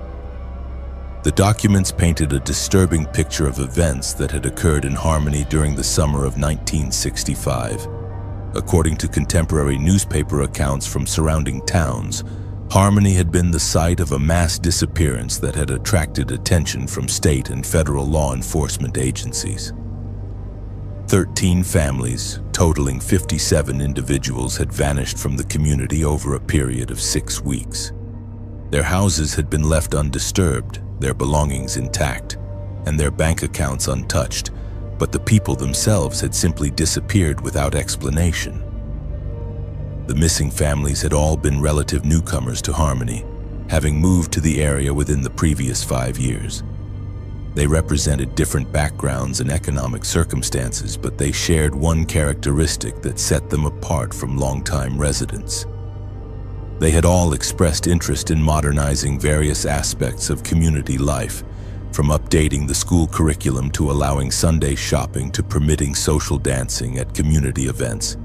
Speaker 1: The documents painted a disturbing picture of events that had occurred in Harmony during the summer of 1965. According to contemporary newspaper accounts from surrounding towns, Harmony had been the site of a mass disappearance that had attracted attention from state and federal law enforcement agencies. 13 families, totaling 57 individuals, had vanished from the community over a period of 6 weeks. Their houses had been left undisturbed, their belongings intact, and their bank accounts untouched, but the people themselves had simply disappeared without explanation. The missing families had all been relative newcomers to Harmony, having moved to the area within the previous 5 years. They represented different backgrounds and economic circumstances, but they shared one characteristic that set them apart from longtime residents. They had all expressed interest in modernizing various aspects of community life, from updating the school curriculum to allowing Sunday shopping to permitting social dancing at community events.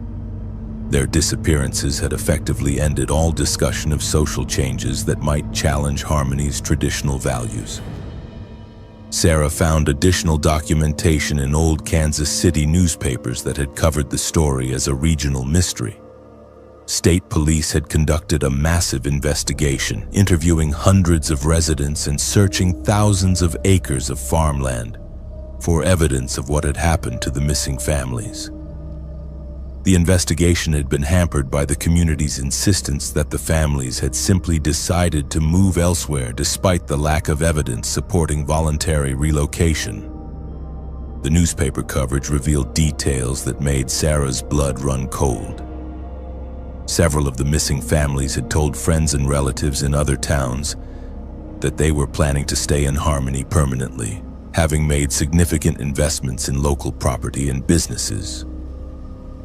Speaker 1: Their disappearances had effectively ended all discussion of social changes that might challenge Harmony's traditional values. Sarah found additional documentation in old Kansas City newspapers that had covered the story as a regional mystery. State police had conducted a massive investigation, interviewing hundreds of residents and searching thousands of acres of farmland for evidence of what had happened to the missing families. The investigation had been hampered by the community's insistence that the families had simply decided to move elsewhere despite the lack of evidence supporting voluntary relocation. The newspaper coverage revealed details that made Sarah's blood run cold. Several of the missing families had told friends and relatives in other towns that they were planning to stay in Harmony permanently, having made significant investments in local property and businesses.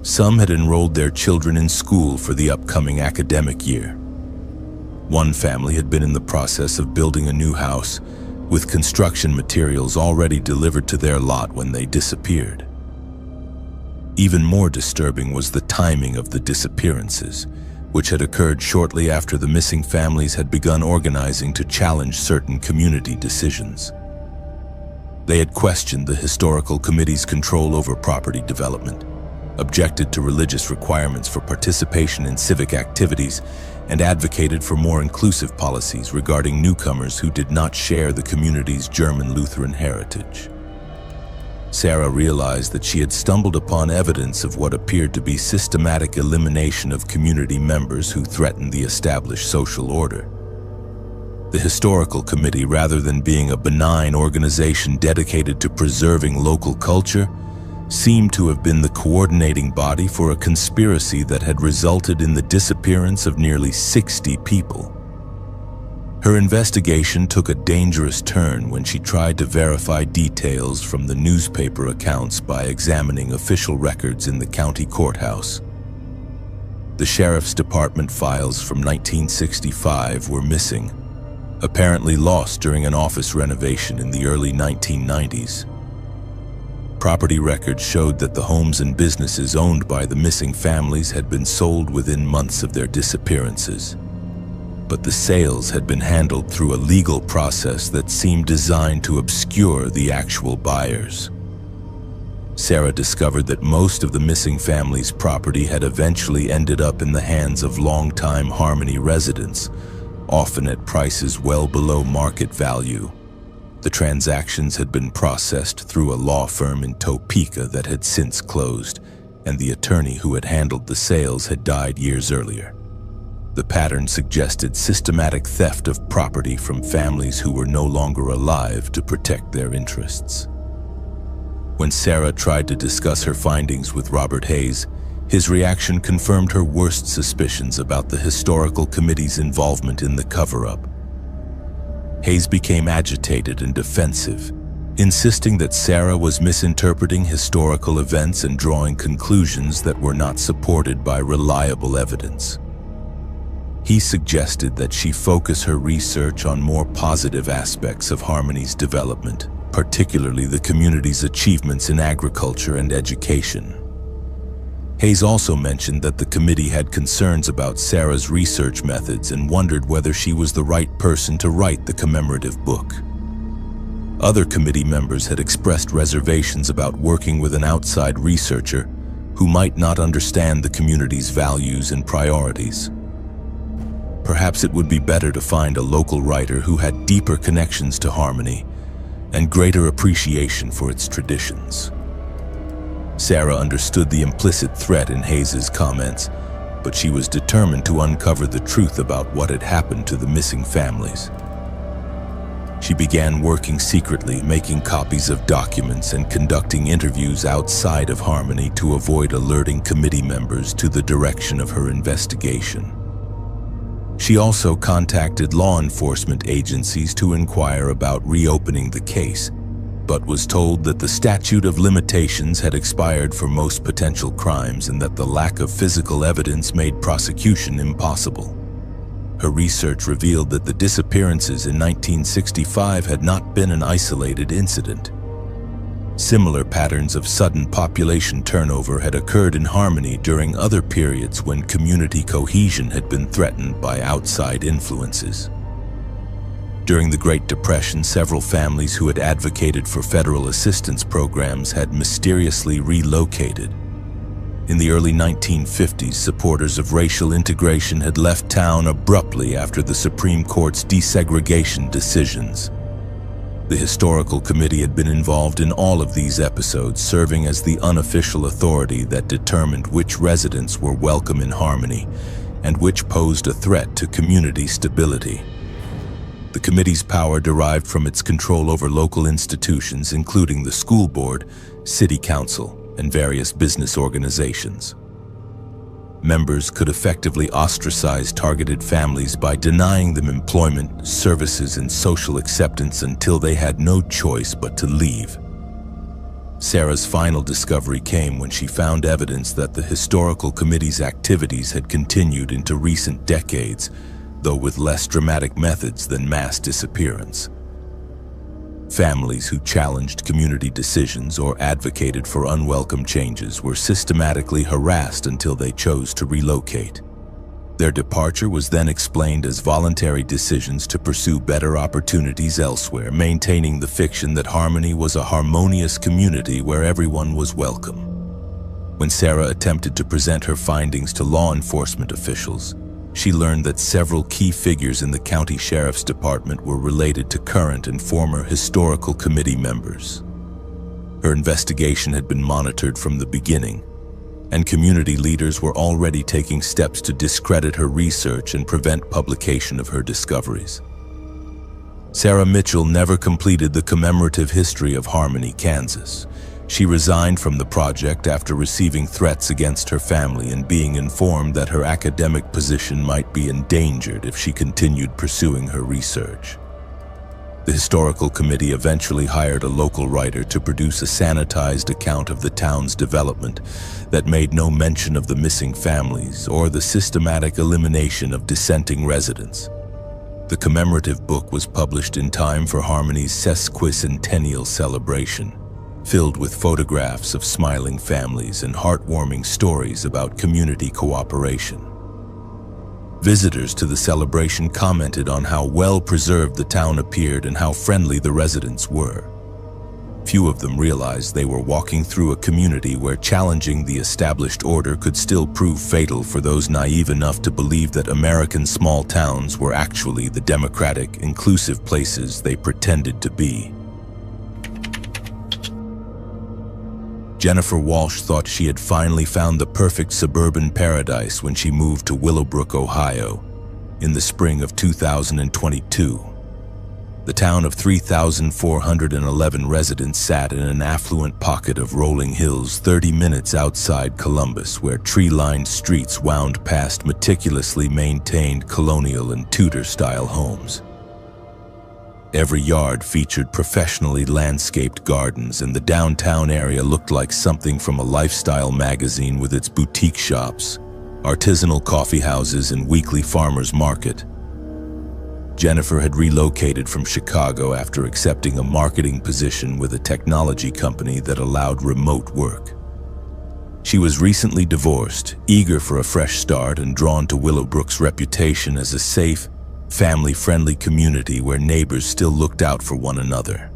Speaker 1: Some had enrolled their children in school for the upcoming academic year. One family had been in the process of building a new house, with construction materials already delivered to their lot when they disappeared. Even more disturbing was the timing of the disappearances, which had occurred shortly after the missing families had begun organizing to challenge certain community decisions. They had questioned the historical committee's control over property development, objected to religious requirements for participation in civic activities, and advocated for more inclusive policies regarding newcomers who did not share the community's German Lutheran heritage. Sarah realized that she had stumbled upon evidence of what appeared to be systematic elimination of community members who threatened the established social order. The historical committee, rather than being a benign organization dedicated to preserving local culture, seemed to have been the coordinating body for a conspiracy that had resulted in the disappearance of nearly 60 people. Her investigation took a dangerous turn when she tried to verify details from the newspaper accounts by examining official records in the county courthouse. The sheriff's department files from 1965 were missing, apparently lost during an office renovation in the early 1990s. Property records showed that the homes and businesses owned by the missing families had been sold within months of their disappearances. But the sales had been handled through a legal process that seemed designed to obscure the actual buyers. Sarah discovered that most of the missing families' property had eventually ended up in the hands of longtime Harmony residents, often at prices well below market value. The transactions had been processed through a law firm in Topeka that had since closed, and the attorney who had handled the sales had died years earlier. The pattern suggested systematic theft of property from families who were no longer alive to protect their interests. When Sarah tried to discuss her findings with Robert Hayes, his reaction confirmed her worst suspicions about the historical committee's involvement in the cover-up. Hayes became agitated and defensive, insisting that Sarah was misinterpreting historical events and drawing conclusions that were not supported by reliable evidence. He suggested that she focus her research on more positive aspects of Harmony's development, particularly the community's achievements in agriculture and education. Hayes also mentioned that the committee had concerns about Sarah's research methods and wondered whether she was the right person to write the commemorative book. Other committee members had expressed reservations about working with an outside researcher who might not understand the community's values and priorities. Perhaps it would be better to find a local writer who had deeper connections to Harmony and greater appreciation for its traditions. Sarah understood the implicit threat in Hayes's comments, but she was determined to uncover the truth about what had happened to the missing families. She began working secretly, making copies of documents and conducting interviews outside of Harmony to avoid alerting committee members to the direction of her investigation. She also contacted law enforcement agencies to inquire about reopening the case, but was told that the statute of limitations had expired for most potential crimes and that the lack of physical evidence made prosecution impossible. Her research revealed that the disappearances in 1965 had not been an isolated incident. Similar patterns of sudden population turnover had occurred in Harmony during other periods when community cohesion had been threatened by outside influences. During the Great Depression, several families who had advocated for federal assistance programs had mysteriously relocated. In the early 1950s, supporters of racial integration had left town abruptly after the Supreme Court's desegregation decisions. The historical committee had been involved in all of these episodes, serving as the unofficial authority that determined which residents were welcome in Harmony and which posed a threat to community stability. The committee's power derived from its control over local institutions, including the school board, city council, and various business organizations. Members could effectively ostracize targeted families by denying them employment, services, and social acceptance until they had no choice but to leave. Sarah's final discovery came when she found evidence that the historical committee's activities had continued into recent decades, though with less dramatic methods than mass disappearance. Families who challenged community decisions or advocated for unwelcome changes were systematically harassed until they chose to relocate. Their departure was then explained as voluntary decisions to pursue better opportunities elsewhere, maintaining the fiction that Harmony was a harmonious community where everyone was welcome. When Sarah attempted to present her findings to law enforcement officials, she learned that several key figures in the county sheriff's department were related to current and former historical committee members. Her investigation had been monitored from the beginning, and community leaders were already taking steps to discredit her research and prevent publication of her discoveries. Sarah Mitchell never completed the commemorative history of Harmony, Kansas. She resigned from the project after receiving threats against her family and being informed that her academic position might be endangered if she continued pursuing her research. The historical committee eventually hired a local writer to produce a sanitized account of the town's development that made no mention of the missing families or the systematic elimination of dissenting residents. The commemorative book was published in time for Harmony's sesquicentennial celebration, filled with photographs of smiling families and heartwarming stories about community cooperation. Visitors to the celebration commented on how well preserved the town appeared and how friendly the residents were. Few of them realized they were walking through a community where challenging the established order could still prove fatal for those naive enough to believe that American small towns were actually the democratic, inclusive places they pretended to be. Jennifer Walsh thought she had finally found the perfect suburban paradise when she moved to Willowbrook, Ohio, in the spring of 2022. The town of 3,411 residents sat in an affluent pocket of rolling hills 30 minutes outside Columbus, where tree-lined streets wound past meticulously maintained colonial and Tudor-style homes. Every yard featured professionally landscaped gardens, and the downtown area looked like something from a lifestyle magazine with its boutique shops, artisanal coffee houses, and weekly farmers market. Jennifer had relocated from Chicago after accepting a marketing position with a technology company that allowed remote work. She was recently divorced, eager for a fresh start and drawn to Willowbrook's reputation as a safe, family-friendly community where neighbors still looked out for one another.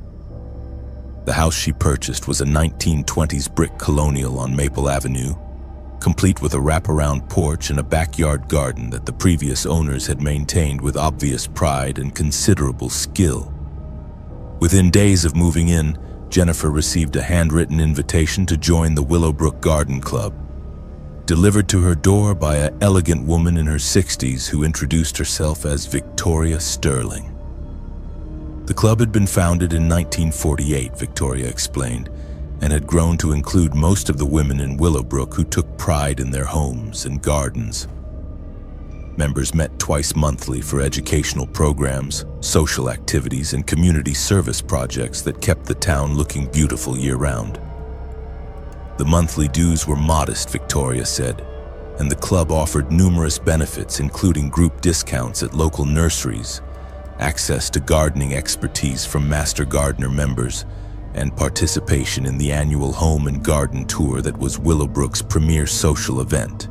Speaker 1: The house she purchased was a 1920s brick colonial on Maple Avenue, complete with a wraparound porch and a backyard garden that the previous owners had maintained with obvious pride and considerable skill. Within days of moving in, Jennifer received a handwritten invitation to join the Willowbrook Garden Club, delivered to her door by an elegant woman in her 60s who introduced herself as Victoria Sterling. The club had been founded in 1948, Victoria explained, and had grown to include most of the women in Willowbrook who took pride in their homes and gardens. Members met twice monthly for educational programs, social activities, and community service projects that kept the town looking beautiful year-round. The monthly dues were modest, Victoria said, and the club offered numerous benefits, including group discounts at local nurseries, access to gardening expertise from master gardener members, and participation in the annual home and garden tour that was Willowbrook's premier social event.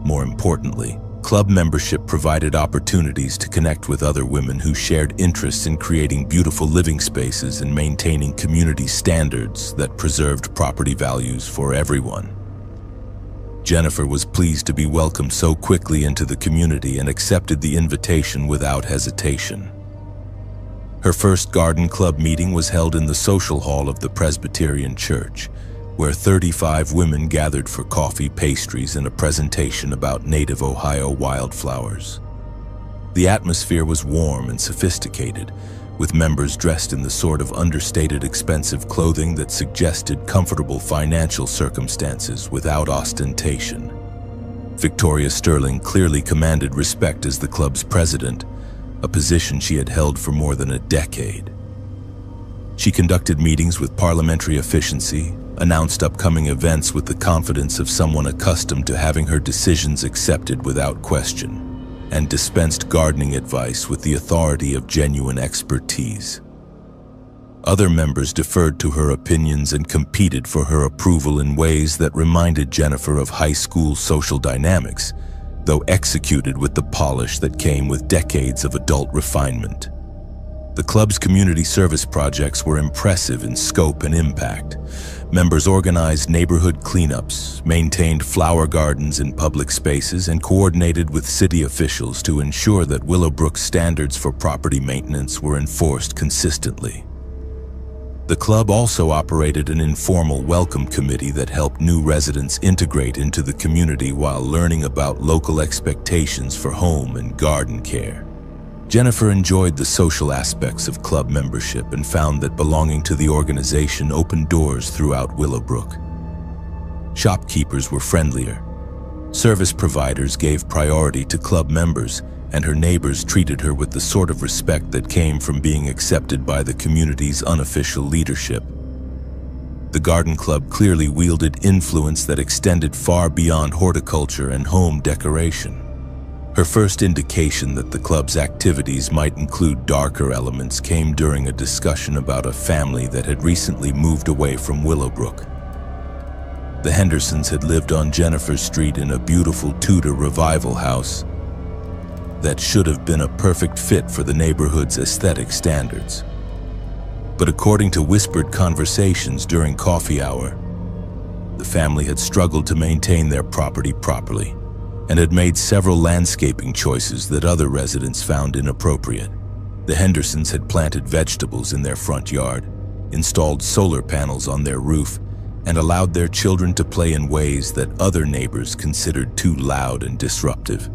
Speaker 1: More importantly, club membership provided opportunities to connect with other women who shared interests in creating beautiful living spaces and maintaining community standards that preserved property values for everyone. Jennifer was pleased to be welcomed so quickly into the community and accepted the invitation without hesitation. Her first garden club meeting was held in the social hall of the Presbyterian Church, where 35 women gathered for coffee, pastries, and a presentation about native Ohio wildflowers. The atmosphere was warm and sophisticated, with members dressed in the sort of understated expensive clothing that suggested comfortable financial circumstances without ostentation. Victoria Sterling clearly commanded respect as the club's president, a position she had held for more than a decade. She conducted meetings with parliamentary efficiency, announced upcoming events with the confidence of someone accustomed to having her decisions accepted without question, and dispensed gardening advice with the authority of genuine expertise. Other members deferred to her opinions and competed for her approval in ways that reminded Jennifer of high school social dynamics, though executed with the polish that came with decades of adult refinement. The club's community service projects were impressive in scope and impact. Members organized neighborhood cleanups, maintained flower gardens in public spaces, and coordinated with city officials to ensure that Willowbrook's standards for property maintenance were enforced consistently. The club also operated an informal welcome committee that helped new residents integrate into the community while learning about local expectations for home and garden care. Jennifer enjoyed the social aspects of club membership and found that belonging to the organization opened doors throughout Willowbrook. Shopkeepers were friendlier. Service providers gave priority to club members, and her neighbors treated her with the sort of respect that came from being accepted by the community's unofficial leadership. The garden club clearly wielded influence that extended far beyond horticulture and home decoration. Her first indication that the club's activities might include darker elements came during a discussion about a family that had recently moved away from Willowbrook. The Hendersons had lived on Jennifer Street in a beautiful Tudor revival house that should have been a perfect fit for the neighborhood's aesthetic standards. But according to whispered conversations during coffee hour, the family had struggled to maintain their property properly and had made several landscaping choices that other residents found inappropriate. The Hendersons had planted vegetables in their front yard, installed solar panels on their roof, and allowed their children to play in ways that other neighbors considered too loud and disruptive.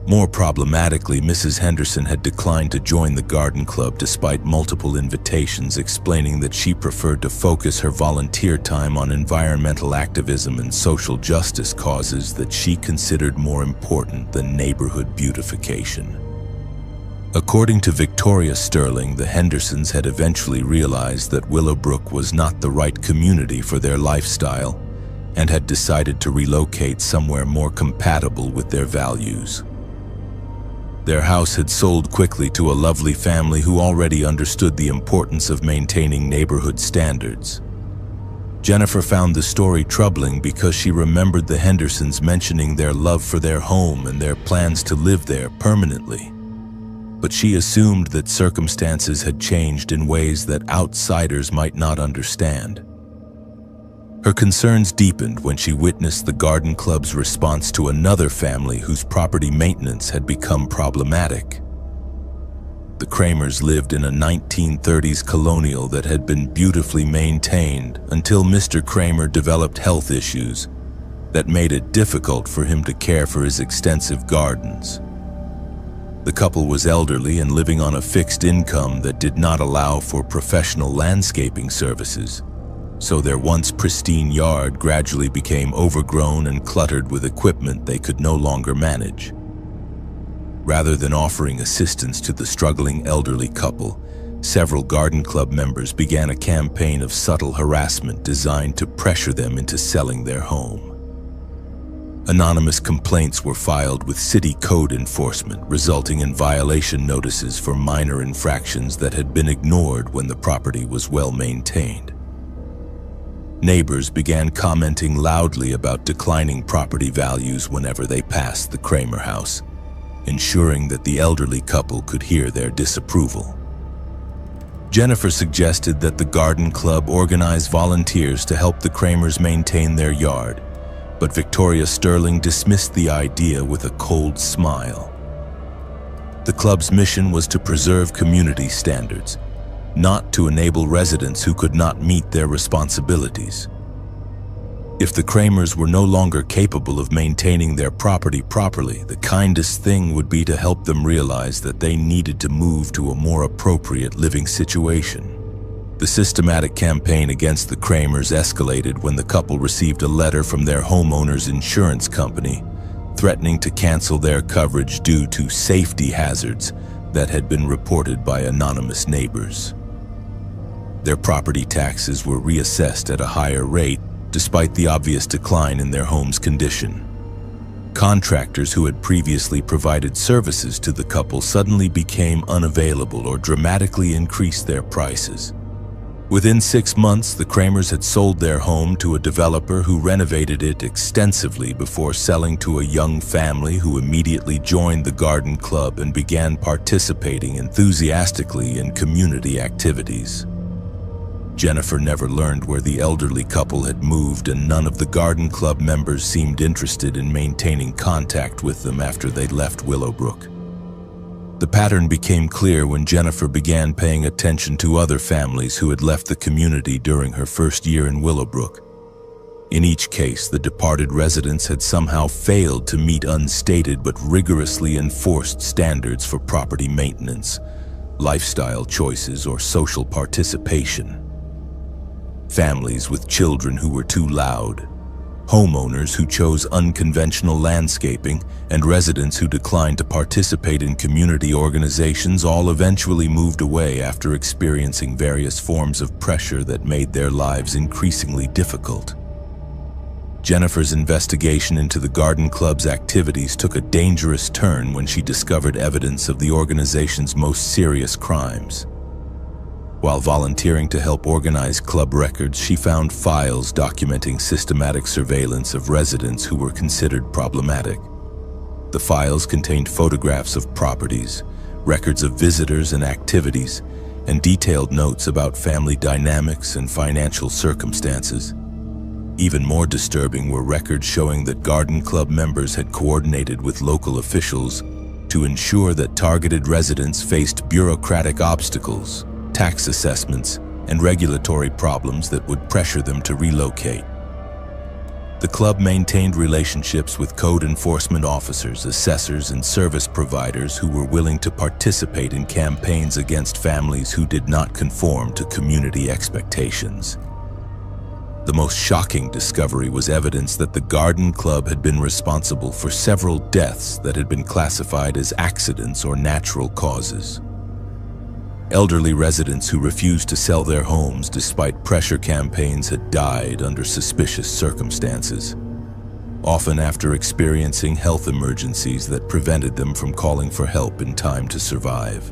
Speaker 1: More problematically, Mrs. Henderson had declined to join the garden club despite multiple invitations, explaining that she preferred to focus her volunteer time on environmental activism and social justice causes that she considered more important than neighborhood beautification. According to Victoria Sterling, the Hendersons had eventually realized that Willowbrook was not the right community for their lifestyle and had decided to relocate somewhere more compatible with their values. Their house had sold quickly to a lovely family who already understood the importance of maintaining neighborhood standards. Jennifer found the story troubling because she remembered the Hendersons mentioning their love for their home and their plans to live there permanently. But she assumed that circumstances had changed in ways that outsiders might not understand. Her concerns deepened when she witnessed the garden club's response to another family whose property maintenance had become problematic. The Kramers lived in a 1930s colonial that had been beautifully maintained until Mr. Kramer developed health issues that made it difficult for him to care for his extensive gardens. The couple was elderly and living on a fixed income that did not allow for professional landscaping services, so their once pristine yard gradually became overgrown and cluttered with equipment they could no longer manage. Rather than offering assistance to the struggling elderly couple, several garden club members began a campaign of subtle harassment designed to pressure them into selling their home. Anonymous complaints were filed with city code enforcement, resulting in violation notices for minor infractions that had been ignored when the property was well maintained. Neighbors began commenting loudly about declining property values whenever they passed the Kramer house, ensuring that the elderly couple could hear their disapproval. Jennifer suggested that the garden club organize volunteers to help the Kramers maintain their yard, but Victoria Sterling dismissed the idea with a cold smile. The club's mission was to preserve community standards, not to enable residents who could not meet their responsibilities. If the Kramers were no longer capable of maintaining their property properly, the kindest thing would be to help them realize that they needed to move to a more appropriate living situation. The systematic campaign against the Kramers escalated when the couple received a letter from their homeowner's insurance company threatening to cancel their coverage due to safety hazards that had been reported by anonymous neighbors. Their property taxes were reassessed at a higher rate, despite the obvious decline in their home's condition. Contractors who had previously provided services to the couple suddenly became unavailable or dramatically increased their prices. Within 6 months, the Kramers had sold their home to a developer who renovated it extensively before selling to a young family who immediately joined the garden club and began participating enthusiastically in community activities. Jennifer never learned where the elderly couple had moved, and none of the garden club members seemed interested in maintaining contact with them after they left Willowbrook. The pattern became clear when Jennifer began paying attention to other families who had left the community during her first year in Willowbrook. In each case, the departed residents had somehow failed to meet unstated but rigorously enforced standards for property maintenance, lifestyle choices, or social participation. Families with children who were too loud, homeowners who chose unconventional landscaping, and residents who declined to participate in community organizations all eventually moved away after experiencing various forms of pressure that made their lives increasingly difficult. Jennifer's investigation into the garden club's activities took a dangerous turn when she discovered evidence of the organization's most serious crimes. While volunteering to help organize club records, she found files documenting systematic surveillance of residents who were considered problematic. The files contained photographs of properties, records of visitors and activities, and detailed notes about family dynamics and financial circumstances. Even more disturbing were records showing that garden club members had coordinated with local officials to ensure that targeted residents faced bureaucratic obstacles, tax assessments, and regulatory problems that would pressure them to relocate. The club maintained relationships with code enforcement officers, assessors, and service providers who were willing to participate in campaigns against families who did not conform to community expectations. The most shocking discovery was evidence that the garden club had been responsible for several deaths that had been classified as accidents or natural causes. Elderly residents who refused to sell their homes despite pressure campaigns had died under suspicious circumstances, often after experiencing health emergencies that prevented them from calling for help in time to survive.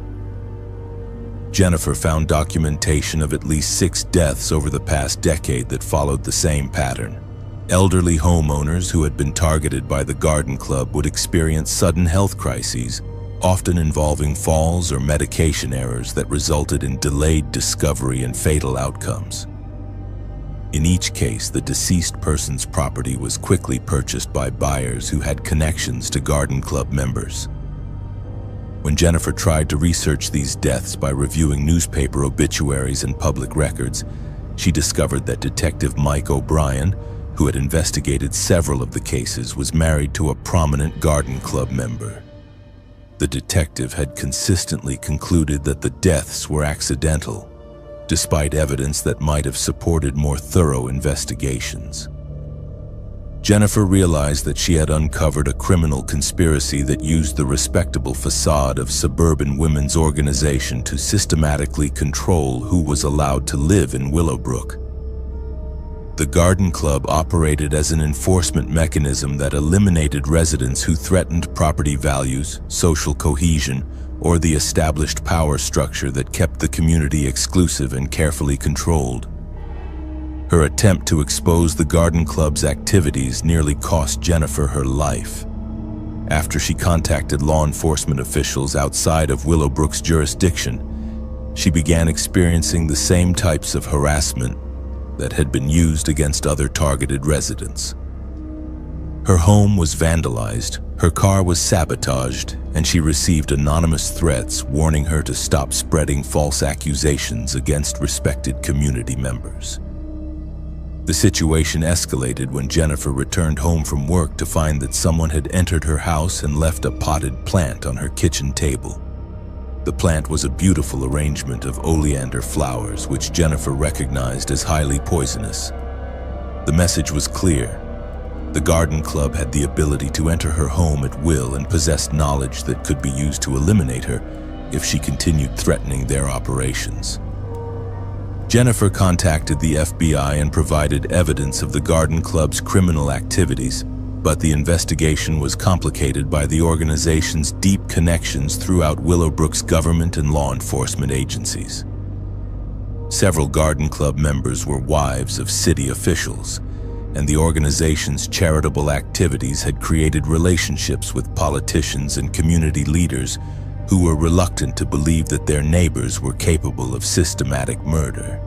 Speaker 1: Jennifer found documentation of at least 6 deaths over the past decade that followed the same pattern. Elderly homeowners who had been targeted by the garden club would experience sudden health crises, often involving falls or medication errors that resulted in delayed discovery and fatal outcomes. In each case, the deceased person's property was quickly purchased by buyers who had connections to garden club members. When Jennifer tried to research these deaths by reviewing newspaper obituaries and public records, she discovered that Detective Mike O'Brien, who had investigated several of the cases, was married to a prominent garden club member. The detective had consistently concluded that the deaths were accidental, despite evidence that might have supported more thorough investigations. Jennifer realized that she had uncovered a criminal conspiracy that used the respectable facade of suburban women's organization to systematically control who was allowed to live in Willowbrook. The garden club operated as an enforcement mechanism that eliminated residents who threatened property values, social cohesion, or the established power structure that kept the community exclusive and carefully controlled. Her attempt to expose the garden club's activities nearly cost Jennifer her life. After she contacted law enforcement officials outside of Willowbrook's jurisdiction, she began experiencing the same types of harassment that had been used against other targeted residents. Her home was vandalized, her car was sabotaged, and she received anonymous threats warning her to stop spreading false accusations against respected community members. The situation escalated when Jennifer returned home from work to find that someone had entered her house and left a potted plant on her kitchen table. The plant was a beautiful arrangement of oleander flowers, which Jennifer recognized as highly poisonous. The message was clear. The garden club had the ability to enter her home at will and possessed knowledge that could be used to eliminate her if she continued threatening their operations. Jennifer contacted the FBI and provided evidence of the garden club's criminal activities, but the investigation was complicated by the organization's deep connections throughout Willowbrook's government and law enforcement agencies. Several garden club members were wives of city officials, and the organization's charitable activities had created relationships with politicians and community leaders who were reluctant to believe that their neighbors were capable of systematic murder.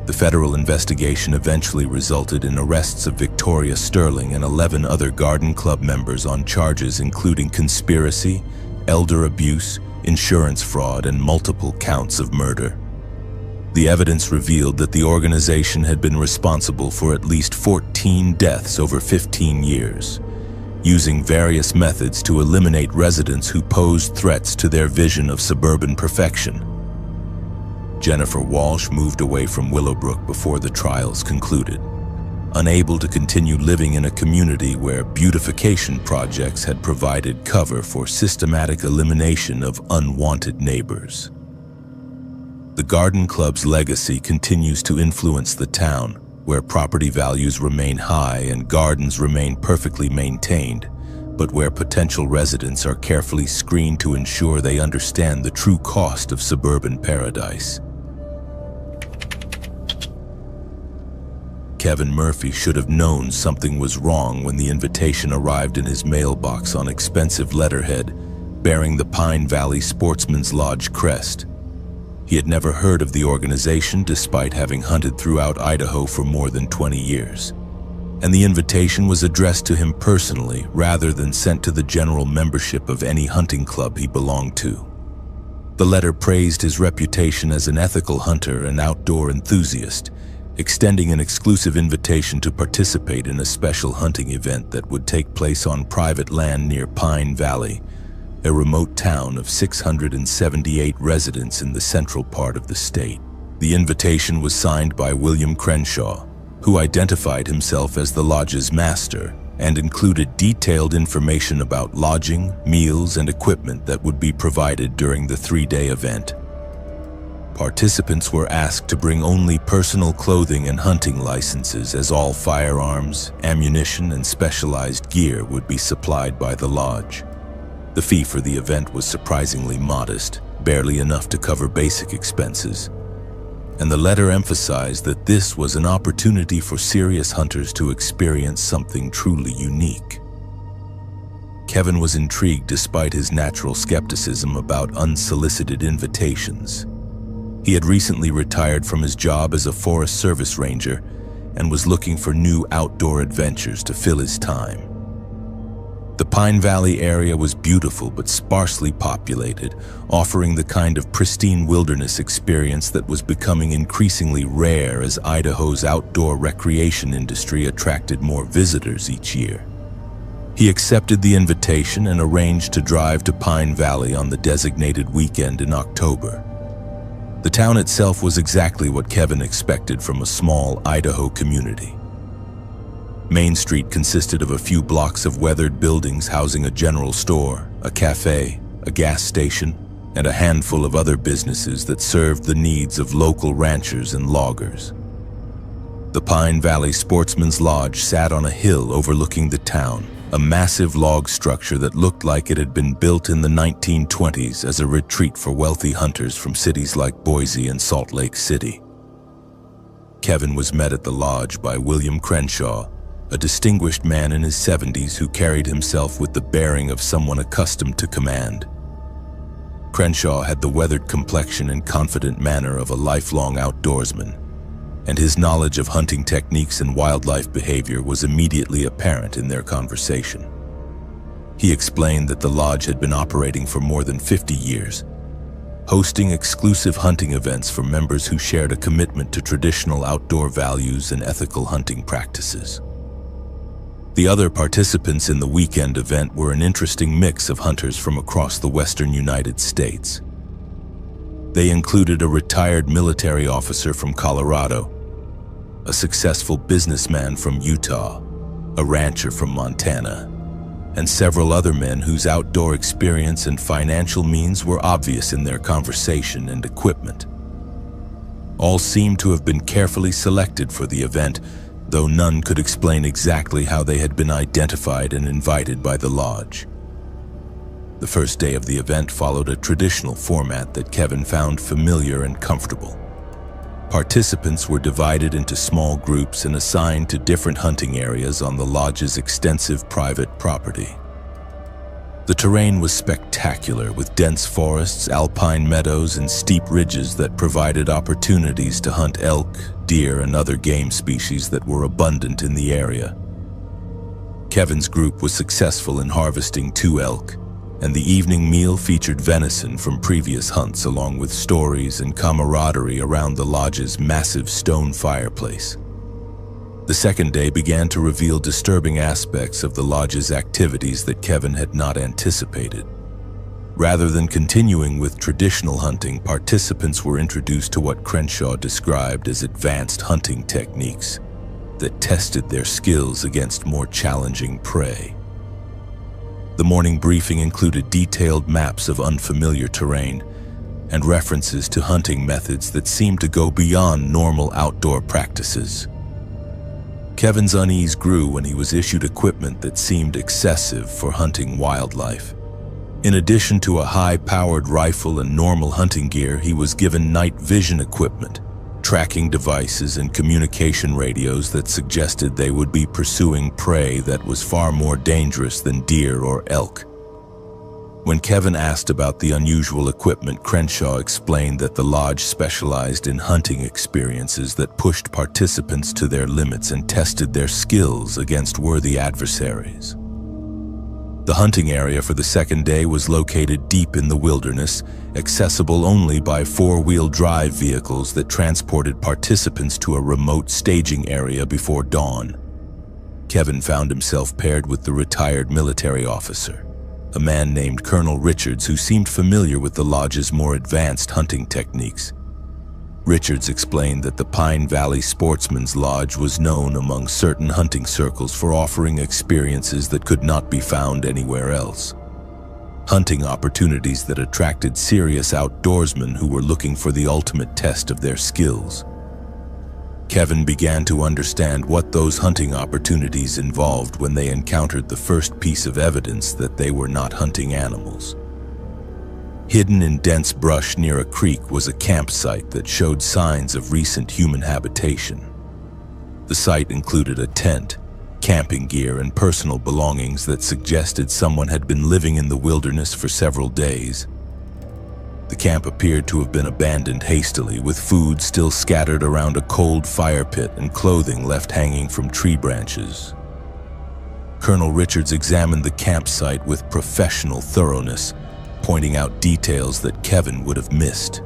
Speaker 1: The federal investigation eventually resulted in arrests of Victoria Sterling and 11 other garden club members on charges including conspiracy, elder abuse, insurance fraud, and multiple counts of murder. The evidence revealed that the organization had been responsible for at least 14 deaths over 15 years, using various methods to eliminate residents who posed threats to their vision of suburban perfection. Jennifer Walsh moved away from Willowbrook before the trials concluded, unable to continue living in a community where beautification projects had provided cover for systematic elimination of unwanted neighbors. The garden club's legacy continues to influence the town, where property values remain high and gardens remain perfectly maintained, but where potential residents are carefully screened to ensure they understand the true cost of suburban paradise. Kevin Murphy should have known something was wrong when the invitation arrived in his mailbox on expensive letterhead bearing the Pine Valley Sportsman's Lodge crest. He had never heard of the organization despite having hunted throughout Idaho for more than 20 years, and the invitation was addressed to him personally rather than sent to the general membership of any hunting club he belonged to. The letter praised his reputation as an ethical hunter and outdoor enthusiast, extending an exclusive invitation to participate in a special hunting event that would take place on private land near Pine Valley, a remote town of 678 residents in the central part of the state. The invitation was signed by William Crenshaw, who identified himself as the lodge's master and included detailed information about lodging, meals, and equipment that would be provided during the 3-day event. Participants were asked to bring only personal clothing and hunting licenses, as all firearms, ammunition, and specialized gear would be supplied by the lodge. The fee for the event was surprisingly modest, barely enough to cover basic expenses, and the letter emphasized that this was an opportunity for serious hunters to experience something truly unique. Kevin was intrigued despite his natural skepticism about unsolicited invitations. He had recently retired from his job as a Forest Service ranger and was looking for new outdoor adventures to fill his time. The Pine Valley area was beautiful but sparsely populated, offering the kind of pristine wilderness experience that was becoming increasingly rare as Idaho's outdoor recreation industry attracted more visitors each year. He accepted the invitation and arranged to drive to Pine Valley on the designated weekend in October. The town itself was exactly what Kevin expected from a small Idaho community. Main Street consisted of a few blocks of weathered buildings housing a general store, a cafe, a gas station, and a handful of other businesses that served the needs of local ranchers and loggers. The Pine Valley Sportsman's Lodge sat on a hill overlooking the town, a massive log structure that looked like it had been built in the 1920s as a retreat for wealthy hunters from cities like Boise and Salt Lake City. Kevin was met at the lodge by William Crenshaw, a distinguished man in his 70s who carried himself with the bearing of someone accustomed to command. Crenshaw had the weathered complexion and confident manner of a lifelong outdoorsman, and his knowledge of hunting techniques and wildlife behavior was immediately apparent in their conversation. He explained that the lodge had been operating for more than 50 years, hosting exclusive hunting events for members who shared a commitment to traditional outdoor values and ethical hunting practices. The other participants in the weekend event were an interesting mix of hunters from across the western United States. They included a retired military officer from Colorado, a successful businessman from Utah, a rancher from Montana, and several other men whose outdoor experience and financial means were obvious in their conversation and equipment. All seemed to have been carefully selected for the event, though none could explain exactly how they had been identified and invited by the lodge. The first day of the event followed a traditional format that Kevin found familiar and comfortable. Participants were divided into small groups and assigned to different hunting areas on the lodge's extensive private property. The terrain was spectacular, with dense forests, alpine meadows, and steep ridges that provided opportunities to hunt elk, deer, and other game species that were abundant in the area. Kevin's group was successful in harvesting 2 elk, and the evening meal featured venison from previous hunts along with stories and camaraderie around the lodge's massive stone fireplace. The second day began to reveal disturbing aspects of the lodge's activities that Kevin had not anticipated. Rather than continuing with traditional hunting, participants were introduced to what Crenshaw described as advanced hunting techniques that tested their skills against more challenging prey. The morning briefing included detailed maps of unfamiliar terrain and references to hunting methods that seemed to go beyond normal outdoor practices. Kevin's unease grew when he was issued equipment that seemed excessive for hunting wildlife. In addition to a high-powered rifle and normal hunting gear, he was given night vision equipment, tracking devices, and communication radios that suggested they would be pursuing prey that was far more dangerous than deer or elk. When Kevin asked about the unusual equipment, Crenshaw explained that the lodge specialized in hunting experiences that pushed participants to their limits and tested their skills against worthy adversaries. The hunting area for the second day was located deep in the wilderness, accessible only by 4-wheel drive vehicles that transported participants to a remote staging area before dawn. Kevin found himself paired with the retired military officer, a man named Colonel Richards who seemed familiar with the lodge's more advanced hunting techniques. Richards explained that the Pine Valley Sportsman's Lodge was known among certain hunting circles for offering experiences that could not be found anywhere else. Hunting opportunities that attracted serious outdoorsmen who were looking for the ultimate test of their skills. Kevin began to understand what those hunting opportunities involved when they encountered the first piece of evidence that they were not hunting animals. Hidden in dense brush near a creek was a campsite that showed signs of recent human habitation. The site included a tent, camping gear, and personal belongings that suggested someone had been living in the wilderness for several days. The camp appeared to have been abandoned hastily, with food still scattered around a cold fire pit and clothing left hanging from tree branches. Colonel Richards examined the campsite with professional thoroughness, pointing out details that Kevin would have missed.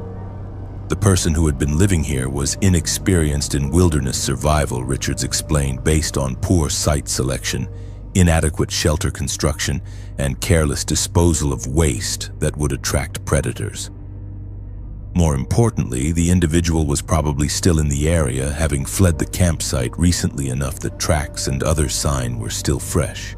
Speaker 1: The person who had been living here was inexperienced in wilderness survival, Richards explained, based on poor site selection, inadequate shelter construction, and careless disposal of waste that would attract predators. More importantly, the individual was probably still in the area, having fled the campsite recently enough that tracks and other sign were still fresh.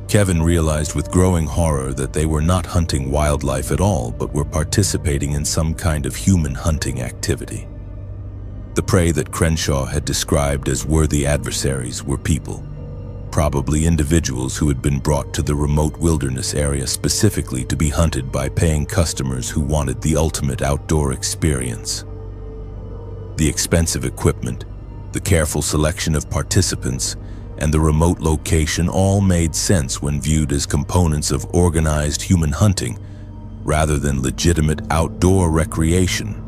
Speaker 1: Kevin realized with growing horror that they were not hunting wildlife at all, but were participating in some kind of human hunting activity. The prey that Crenshaw had described as worthy adversaries were people, probably individuals who had been brought to the remote wilderness area specifically to be hunted by paying customers who wanted the ultimate outdoor experience. The expensive equipment, the careful selection of participants, and the remote location all made sense when viewed as components of organized human hunting rather than legitimate outdoor recreation.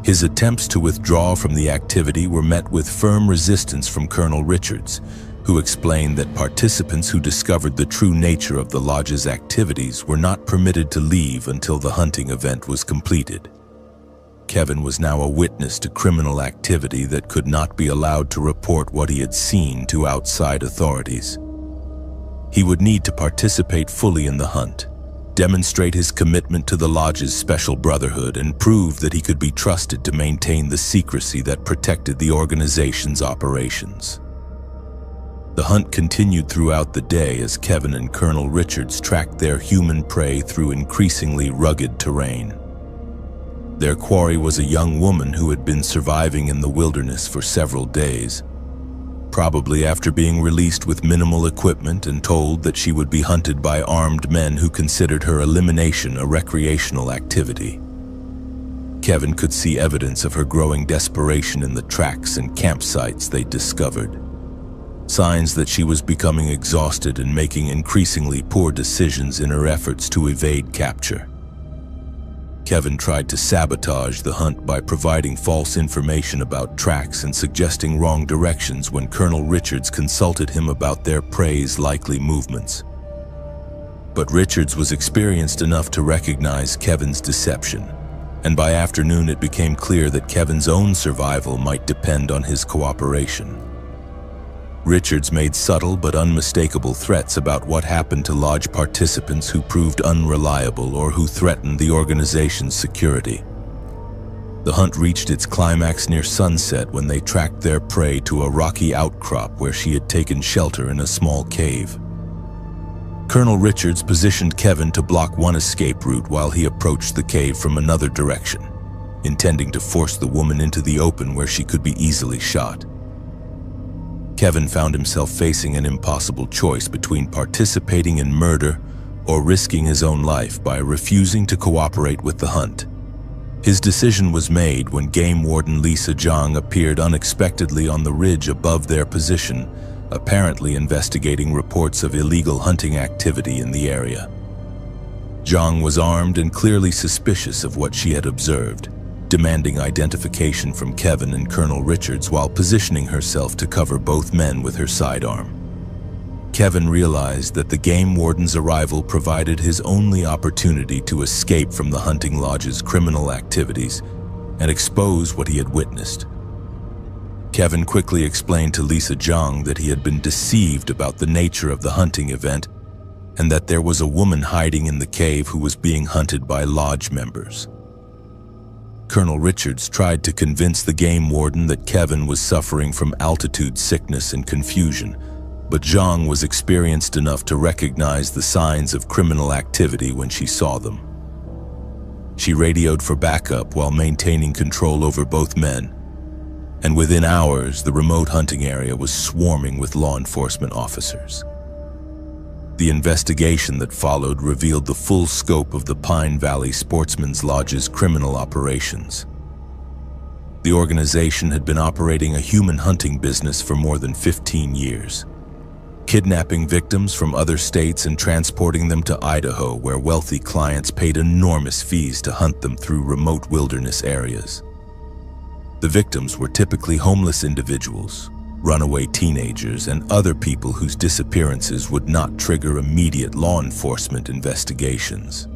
Speaker 1: His attempts to withdraw from the activity were met with firm resistance from Colonel Richards, who explained that participants who discovered the true nature of the lodge's activities were not permitted to leave until the hunting event was completed. Kevin was now a witness to criminal activity that could not be allowed to report what he had seen to outside authorities. He would need to participate fully in the hunt, demonstrate his commitment to the lodge's special brotherhood, and prove that he could be trusted to maintain the secrecy that protected the organization's operations. The hunt continued throughout the day as Kevin and Colonel Richards tracked their human prey through increasingly rugged terrain. Their quarry was a young woman who had been surviving in the wilderness for several days, probably after being released with minimal equipment and told that she would be hunted by armed men who considered her elimination a recreational activity. Kevin could see evidence of her growing desperation in the tracks and campsites they discovered, signs that she was becoming exhausted and making increasingly poor decisions in her efforts to evade capture. Kevin tried to sabotage the hunt by providing false information about tracks and suggesting wrong directions when Colonel Richards consulted him about their prey's likely movements. But Richards was experienced enough to recognize Kevin's deception, and by afternoon it became clear that Kevin's own survival might depend on his cooperation. Richards made subtle but unmistakable threats about what happened to lodge participants who proved unreliable or who threatened the organization's security. The hunt reached its climax near sunset when they tracked their prey to a rocky outcrop where she had taken shelter in a small cave. Colonel Richards positioned Kevin to block one escape route while he approached the cave from another direction, intending to force the woman into the open where she could be easily shot. Kevin found himself facing an impossible choice between participating in murder or risking his own life by refusing to cooperate with the hunt. His decision was made when Game Warden Lisa Zhang appeared unexpectedly on the ridge above their position, apparently investigating reports of illegal hunting activity in the area. Zhang was armed and clearly suspicious of what she had observed, demanding identification from Kevin and Colonel Richards while positioning herself to cover both men with her sidearm. Kevin realized that the game warden's arrival provided his only opportunity to escape from the hunting lodge's criminal activities and expose what he had witnessed. Kevin quickly explained to Lisa Zhang that he had been deceived about the nature of the hunting event and that there was a woman hiding in the cave who was being hunted by lodge members. Colonel Richards tried to convince the game warden that Kevin was suffering from altitude sickness and confusion, but Zhang was experienced enough to recognize the signs of criminal activity when she saw them. She radioed for backup while maintaining control over both men, and within hours the remote hunting area was swarming with law enforcement officers. The investigation that followed revealed the full scope of the Pine Valley Sportsman's Lodge's criminal operations. The organization had been operating a human hunting business for more than 15 years, kidnapping victims from other states and transporting them to Idaho, where wealthy clients paid enormous fees to hunt them through remote wilderness areas. The victims were typically homeless individuals, runaway teenagers, and other people whose disappearances would not trigger immediate law enforcement investigations.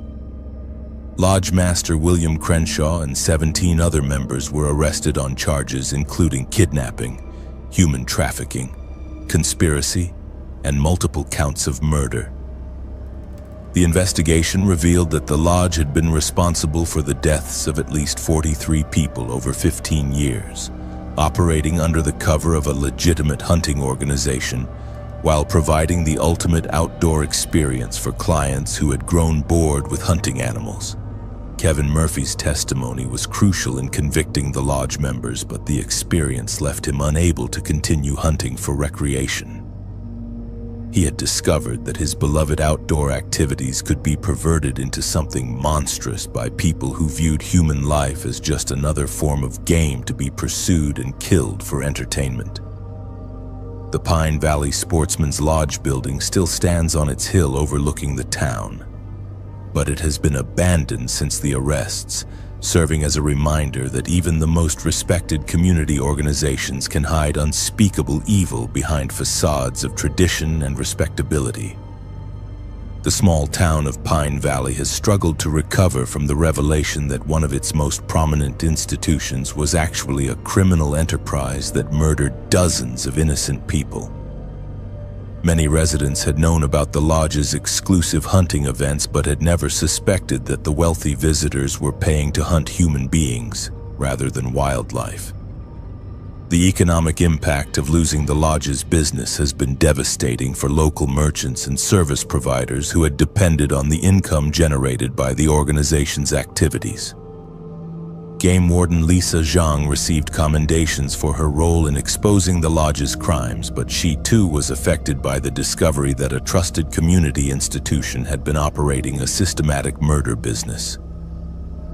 Speaker 1: Lodge Master William Crenshaw and 17 other members were arrested on charges including kidnapping, human trafficking, conspiracy, and multiple counts of murder. The investigation revealed that the lodge had been responsible for the deaths of at least 43 people over 15 years, operating under the cover of a legitimate hunting organization while providing the ultimate outdoor experience for clients who had grown bored with hunting animals. Kevin Murphy's testimony was crucial in convicting the lodge members, but the experience left him unable to continue hunting for recreation. He had discovered that his beloved outdoor activities could be perverted into something monstrous by people who viewed human life as just another form of game to be pursued and killed for entertainment. The Pine Valley Sportsman's Lodge building still stands on its hill overlooking the town, but it has been abandoned since the arrests, serving as a reminder that even the most respected community organizations can hide unspeakable evil behind facades of tradition and respectability. The small town of Pine Valley has struggled to recover from the revelation that one of its most prominent institutions was actually a criminal enterprise that murdered dozens of innocent people. Many residents had known about the lodge's exclusive hunting events but had never suspected that the wealthy visitors were paying to hunt human beings rather than wildlife. The economic impact of losing the lodge's business has been devastating for local merchants and service providers who had depended on the income generated by the organization's activities. Game Warden Lisa Zhang received commendations for her role in exposing the lodge's crimes, but she too was affected by the discovery that a trusted community institution had been operating a systematic murder business.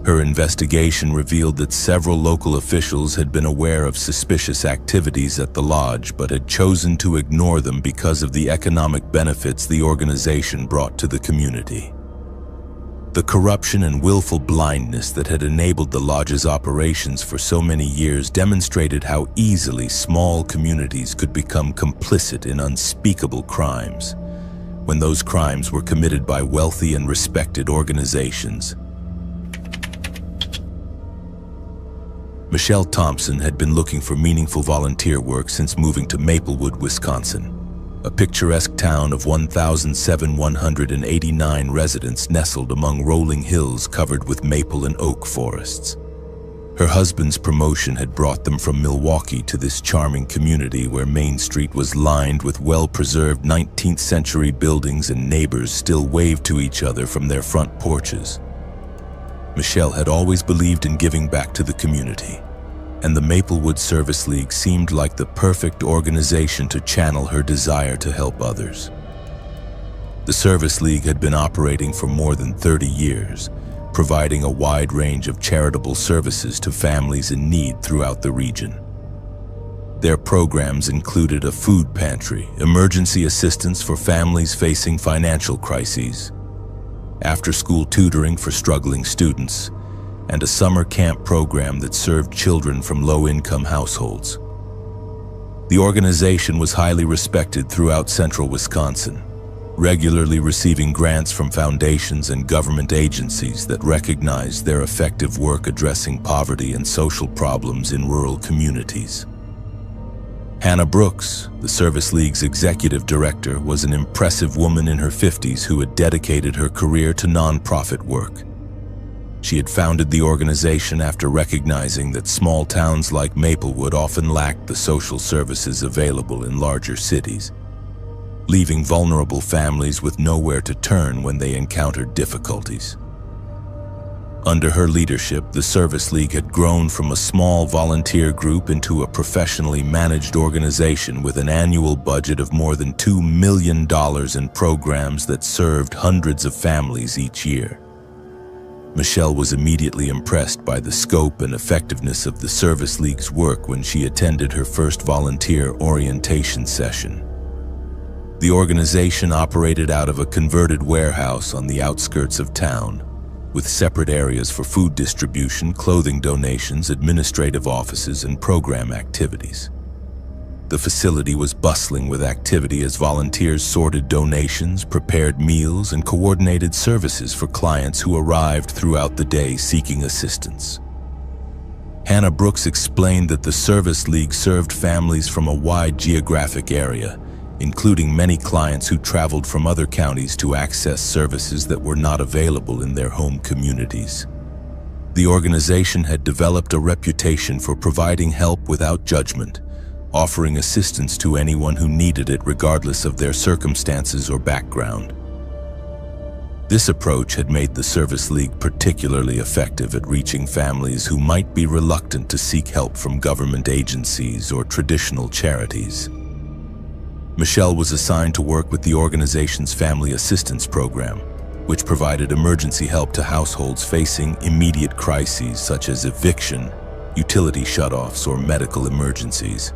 Speaker 1: Her investigation revealed that several local officials had been aware of suspicious activities at the lodge but had chosen to ignore them because of the economic benefits the organization brought to the community. The corruption and willful blindness that had enabled the lodge's operations for so many years demonstrated how easily small communities could become complicit in unspeakable crimes, when those crimes were committed by wealthy and respected organizations. Michelle Thompson had been looking for meaningful volunteer work since moving to Maplewood, Wisconsin, a picturesque town of 1,189 residents nestled among rolling hills covered with maple and oak forests. Her husband's promotion had brought them from Milwaukee to this charming community where Main Street was lined with well-preserved 19th century buildings and neighbors still waved to each other from their front porches. Michelle had always believed in giving back to the community, and the Maplewood Service League seemed like the perfect organization to channel her desire to help others. The Service League had been operating for more than 30 years, providing a wide range of charitable services to families in need throughout the region. Their programs included a food pantry, emergency assistance for families facing financial crises, after-school tutoring for struggling students, and a summer camp program that served children from low-income households. The organization was highly respected throughout central Wisconsin, regularly receiving grants from foundations and government agencies that recognized their effective work addressing poverty and social problems in rural communities. Hannah Brooks, the Service League's executive director, was an impressive woman in her 50s who had dedicated her career to nonprofit work. She had founded the organization after recognizing that small towns like Maplewood often lacked the social services available in larger cities, leaving vulnerable families with nowhere to turn when they encountered difficulties. Under her leadership, the Service League had grown from a small volunteer group into a professionally managed organization with an annual budget of more than $2 million in programs that served hundreds of families each year. Michelle was immediately impressed by the scope and effectiveness of the Service League's work when she attended her first volunteer orientation session. The organization operated out of a converted warehouse on the outskirts of town, with separate areas for food distribution, clothing donations, administrative offices, and program activities. The facility was bustling with activity as volunteers sorted donations, prepared meals, and coordinated services for clients who arrived throughout the day seeking assistance. Hannah Brooks explained that the Service League served families from a wide geographic area, including many clients who traveled from other counties to access services that were not available in their home communities. The organization had developed a reputation for providing help without judgment, offering assistance to anyone who needed it regardless of their circumstances or background. This approach had made the Service League particularly effective at reaching families who might be reluctant to seek help from government agencies or traditional charities. Michelle was assigned to work with the organization's Family Assistance Program, which provided emergency help to households facing immediate crises such as eviction, utility shutoffs, or medical emergencies.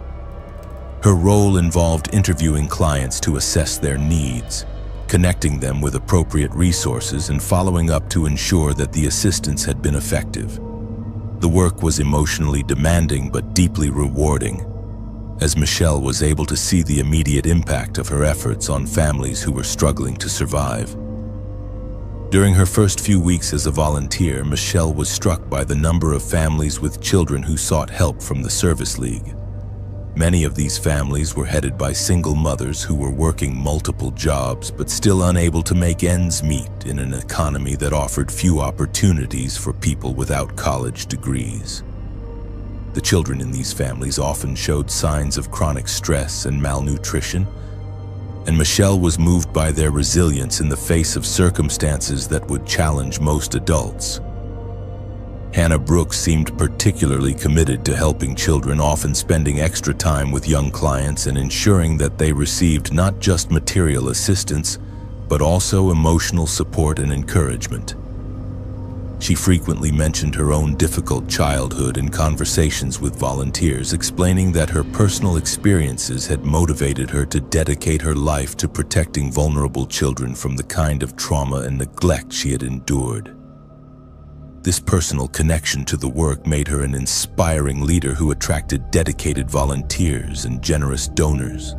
Speaker 1: Her role involved interviewing clients to assess their needs, connecting them with appropriate resources, and following up to ensure that the assistance had been effective. The work was emotionally demanding but deeply rewarding, as Michelle was able to see the immediate impact of her efforts on families who were struggling to survive. During her first few weeks as a volunteer, Michelle was struck by the number of families with children who sought help from the Service League. Many of these families were headed by single mothers who were working multiple jobs but still unable to make ends meet in an economy that offered few opportunities for people without college degrees. The children in these families often showed signs of chronic stress and malnutrition, and Michelle was moved by their resilience in the face of circumstances that would challenge most adults. Hannah Brooks seemed particularly committed to helping children, often spending extra time with young clients and ensuring that they received not just material assistance, but also emotional support and encouragement. She frequently mentioned her own difficult childhood in conversations with volunteers, explaining that her personal experiences had motivated her to dedicate her life to protecting vulnerable children from the kind of trauma and neglect she had endured. This personal connection to the work made her an inspiring leader who attracted dedicated volunteers and generous donors.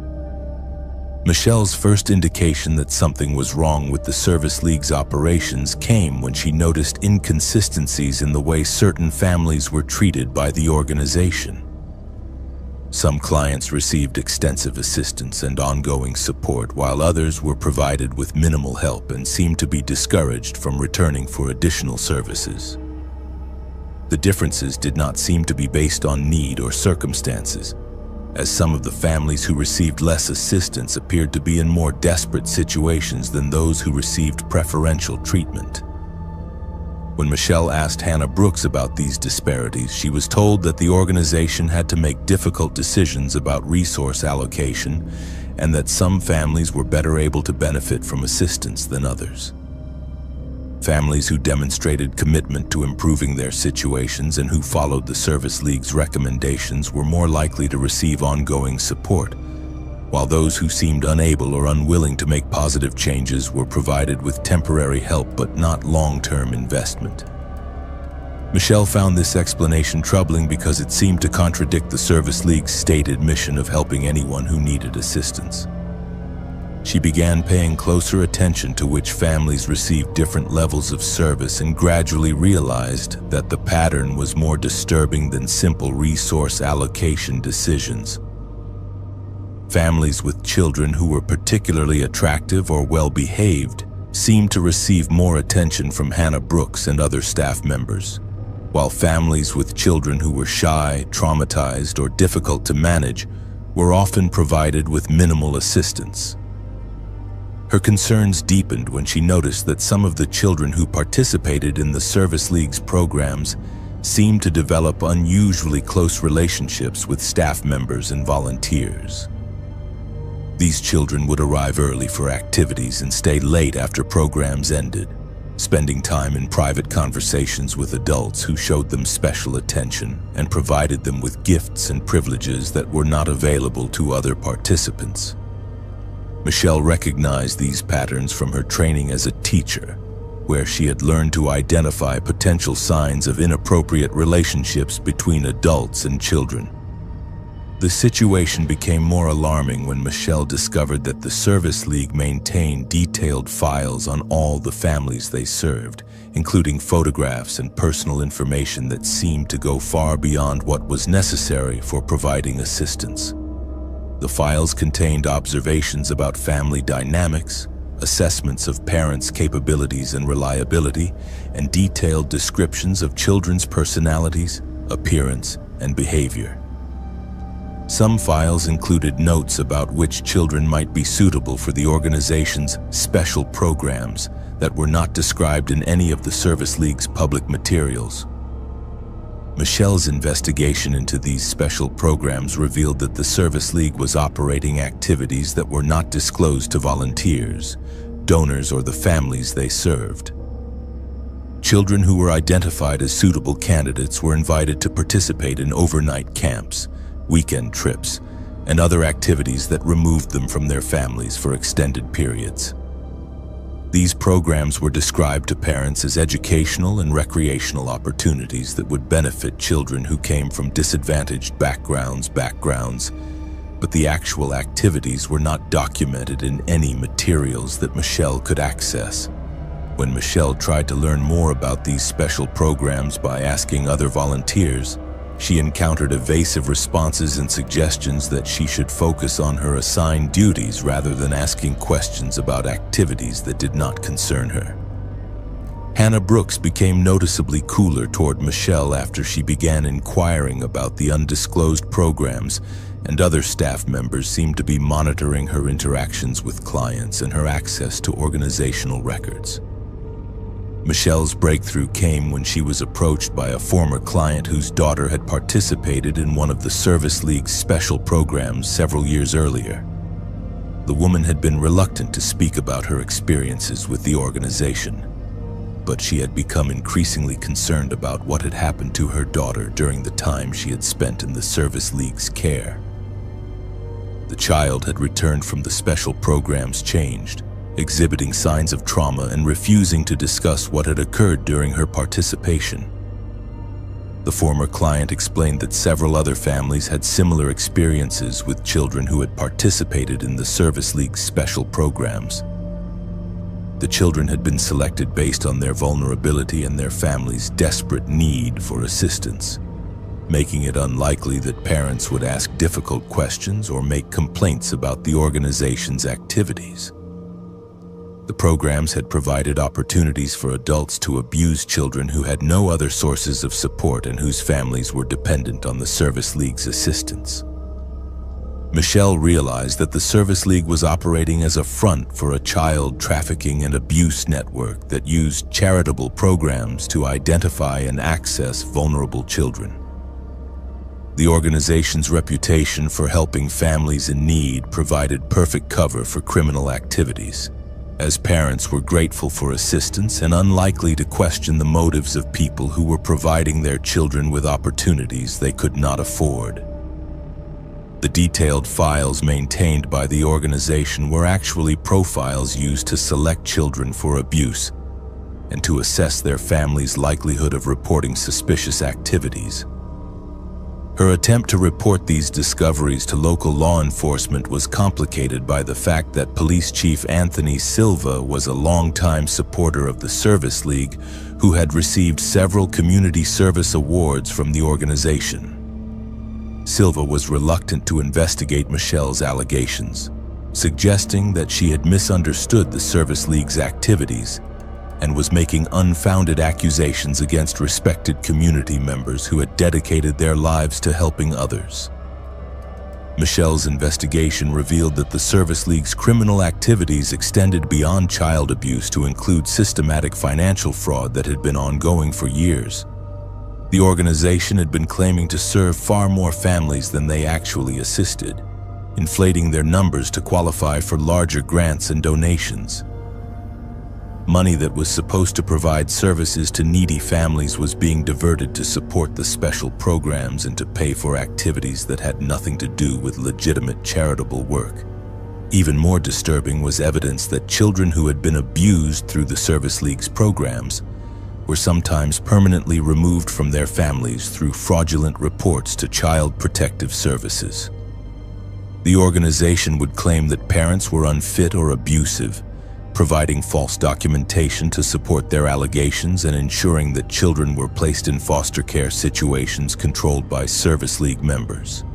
Speaker 1: Michelle's first indication that something was wrong with the Service League's operations came when she noticed inconsistencies in the way certain families were treated by the organization. Some clients received extensive assistance and ongoing support, while others were provided with minimal help and seemed to be discouraged from returning for additional services. The differences did not seem to be based on need or circumstances, as some of the families who received less assistance appeared to be in more desperate situations than those who received preferential treatment. When Michelle asked Hannah Brooks about these disparities, she was told that the organization had to make difficult decisions about resource allocation and that some families were better able to benefit from assistance than others. Families who demonstrated commitment to improving their situations and who followed the Service League's recommendations were more likely to receive ongoing support, while those who seemed unable or unwilling to make positive changes were provided with temporary help but not long-term investment. Michelle found this explanation troubling because it seemed to contradict the Service League's stated mission of helping anyone who needed assistance. She began paying closer attention to which families received different levels of service and gradually realized that the pattern was more disturbing than simple resource allocation decisions. Families with children who were particularly attractive or well-behaved seemed to receive more attention from Hannah Brooks and other staff members, while families with children who were shy, traumatized, or difficult to manage were often provided with minimal assistance. Her concerns deepened when she noticed that some of the children who participated in the Service League's programs seemed to develop unusually close relationships with staff members and volunteers. These children would arrive early for activities and stay late after programs ended, spending time in private conversations with adults who showed them special attention and provided them with gifts and privileges that were not available to other participants. Michelle recognized these patterns from her training as a teacher, where she had learned to identify potential signs of inappropriate relationships between adults and children. The situation became more alarming when Michelle discovered that the Service League maintained detailed files on all the families they served, including photographs and personal information that seemed to go far beyond what was necessary for providing assistance. The files contained observations about family dynamics, assessments of parents' capabilities and reliability, and detailed descriptions of children's personalities, appearance, and behavior. Some files included notes about which children might be suitable for the organization's special programs that were not described in any of the Service League's public materials. Michelle's investigation into these special programs revealed that the Service League was operating activities that were not disclosed to volunteers, donors, or the families they served. Children who were identified as suitable candidates were invited to participate in overnight camps, weekend trips, and other activities that removed them from their families for extended periods. These programs were described to parents as educational and recreational opportunities that would benefit children who came from disadvantaged backgrounds, but the actual activities were not documented in any materials that Michelle could access. When Michelle tried to learn more about these special programs by asking other volunteers, she encountered evasive responses and suggestions that she should focus on her assigned duties rather than asking questions about activities that did not concern her. Hannah Brooks became noticeably cooler toward Michelle after she began inquiring about the undisclosed programs, and other staff members seemed to be monitoring her interactions with clients and her access to organizational records. Michelle's breakthrough came when she was approached by a former client whose daughter had participated in one of the Service League's special programs several years earlier. The woman had been reluctant to speak about her experiences with the organization, but she had become increasingly concerned about what had happened to her daughter during the time she had spent in the Service League's care. The child had returned from the special program's changed, exhibiting signs of trauma and refusing to discuss what had occurred during her participation. The former client explained that several other families had similar experiences with children who had participated in the Service League's special programs. The children had been selected based on their vulnerability and their family's desperate need for assistance, making it unlikely that parents would ask difficult questions or make complaints about the organization's activities. The programs had provided opportunities for adults to abuse children who had no other sources of support and whose families were dependent on the Service League's assistance. Michelle realized that the Service League was operating as a front for a child trafficking and abuse network that used charitable programs to identify and access vulnerable children. The organization's reputation for helping families in need provided perfect cover for criminal activities, as parents were grateful for assistance and unlikely to question the motives of people who were providing their children with opportunities they could not afford. The detailed files maintained by the organization were actually profiles used to select children for abuse and to assess their families' likelihood of reporting suspicious activities. Her attempt to report these discoveries to local law enforcement was complicated by the fact that Police Chief Anthony Silva was a longtime supporter of the Service League who had received several community service awards from the organization. Silva was reluctant to investigate Michelle's allegations, suggesting that she had misunderstood the Service League's activities and was making unfounded accusations against respected community members who had dedicated their lives to helping others. Michelle's investigation revealed that the Service League's criminal activities extended beyond child abuse to include systematic financial fraud that had been ongoing for years. The organization had been claiming to serve far more families than they actually assisted, inflating their numbers to qualify for larger grants and donations. Money that was supposed to provide services to needy families was being diverted to support the special programs and to pay for activities that had nothing to do with legitimate charitable work. Even more disturbing was evidence that children who had been abused through the Service League's programs were sometimes permanently removed from their families through fraudulent reports to Child Protective Services. The organization would claim that parents were unfit or abusive, providing false documentation to support their allegations and ensuring that children were placed in foster care situations controlled by Service League members.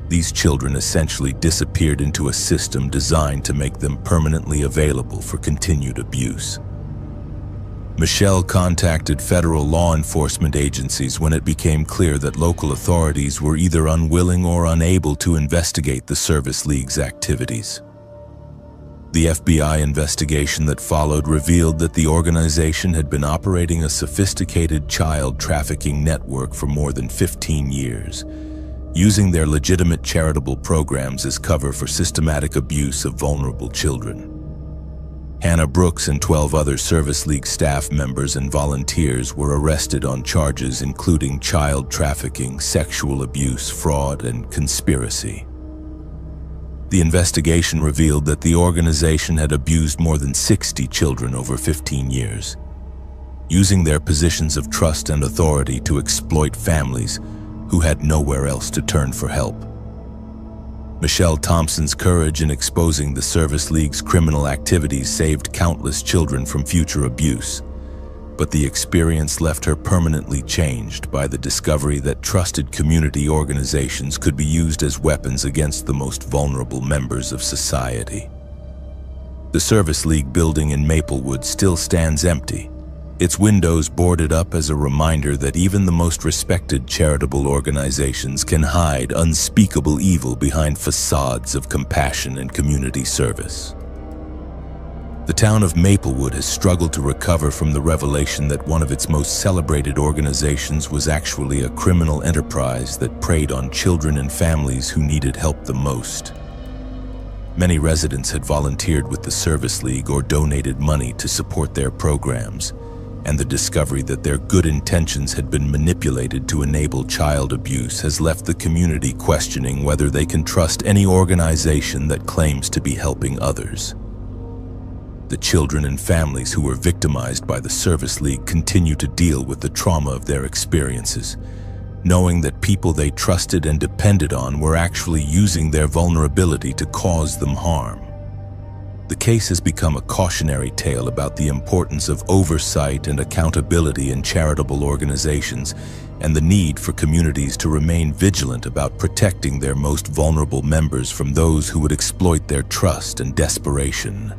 Speaker 1: These children essentially disappeared into a system designed to make them permanently available for continued abuse. Michelle contacted federal law enforcement agencies when it became clear that local authorities were either unwilling or unable to investigate the Service League's activities. The FBI investigation that followed revealed that the organization had been operating a sophisticated child trafficking network for more than 15 years, using their legitimate charitable programs as cover for systematic abuse of vulnerable children. Hannah Brooks and 12 other Service League staff members and volunteers were arrested on charges including child trafficking, sexual abuse, fraud, and conspiracy. The investigation revealed that the organization had abused more than 60 children over 15 years, using their positions of trust and authority to exploit families who had nowhere else to turn for help. Michelle Thompson's courage in exposing the Service League's criminal activities saved countless children from future abuse, but the experience left her permanently changed by the discovery that trusted community organizations could be used as weapons against the most vulnerable members of society. The Service League building in Maplewood still stands empty, its windows boarded up as a reminder that even the most respected charitable organizations can hide unspeakable evil behind facades of compassion and community service. The town of Maplewood has struggled to recover from the revelation that one of its most celebrated organizations was actually a criminal enterprise that preyed on children and families who needed help the most. Many residents had volunteered with the Service League or donated money to support their programs, and the discovery that their good intentions had been manipulated to enable child abuse has left the community questioning whether they can trust any organization that claims to be helping others. The children and families who were victimized by the Service League continue to deal with the trauma of their experiences, knowing that people they trusted and depended on were actually using their vulnerability to cause them harm. The case has become a cautionary tale about the importance of oversight and accountability in charitable organizations and the need for communities to remain vigilant about protecting their most vulnerable members from those who would exploit their trust and desperation.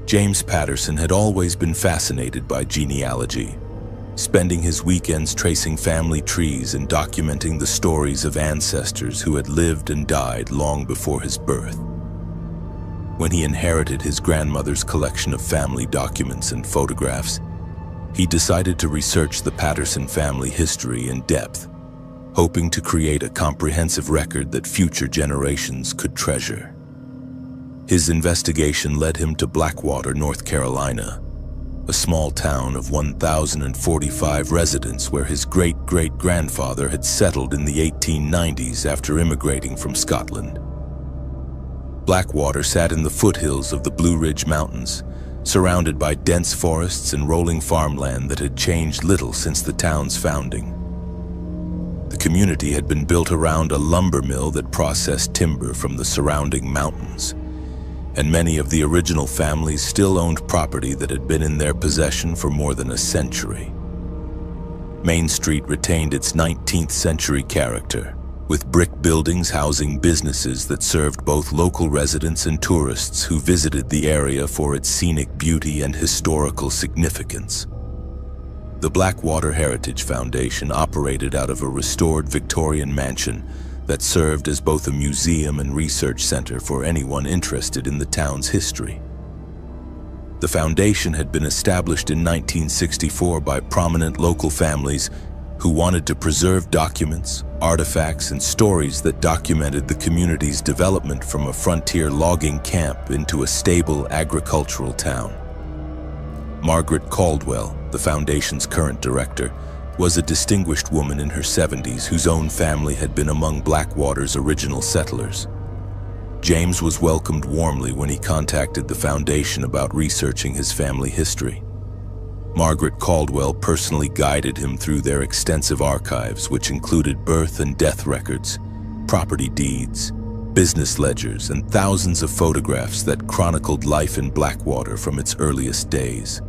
Speaker 1: James Patterson had always been fascinated by genealogy, spending his weekends tracing family trees and documenting the stories of ancestors who had lived and died long before his birth. When he inherited his grandmother's collection of family documents and photographs, he decided to research the Patterson family history in depth, hoping to create a comprehensive record that future generations could treasure. His investigation led him to Blackwater, North Carolina, a small town of 1,045 residents where his great-great-grandfather had settled in the 1890s after immigrating from Scotland. Blackwater sat in the foothills of the Blue Ridge Mountains, surrounded by dense forests and rolling farmland that had changed little since the town's founding. The community had been built around a lumber mill that processed timber from the surrounding mountains, and many of the original families still owned property that had been in their possession for more than a century. Main Street retained its 19th century character, with brick buildings housing businesses that served both local residents and tourists who visited the area for its scenic beauty and historical significance. The Blackwater Heritage Foundation operated out of a restored Victorian mansion that served as both a museum and research center for anyone interested in the town's history. The foundation had been established in 1964 by prominent local families who wanted to preserve documents, artifacts, and stories that documented the community's development from a frontier logging camp into a stable agricultural town. Margaret Caldwell, the foundation's current director, was a distinguished woman in her 70s whose own family had been among Blackwater's original settlers. James was welcomed warmly when he contacted the foundation about researching his family history. Margaret Caldwell personally guided him through their extensive archives, which included birth and death records, property deeds, business ledgers, and thousands of photographs that chronicled life in Blackwater from its earliest days.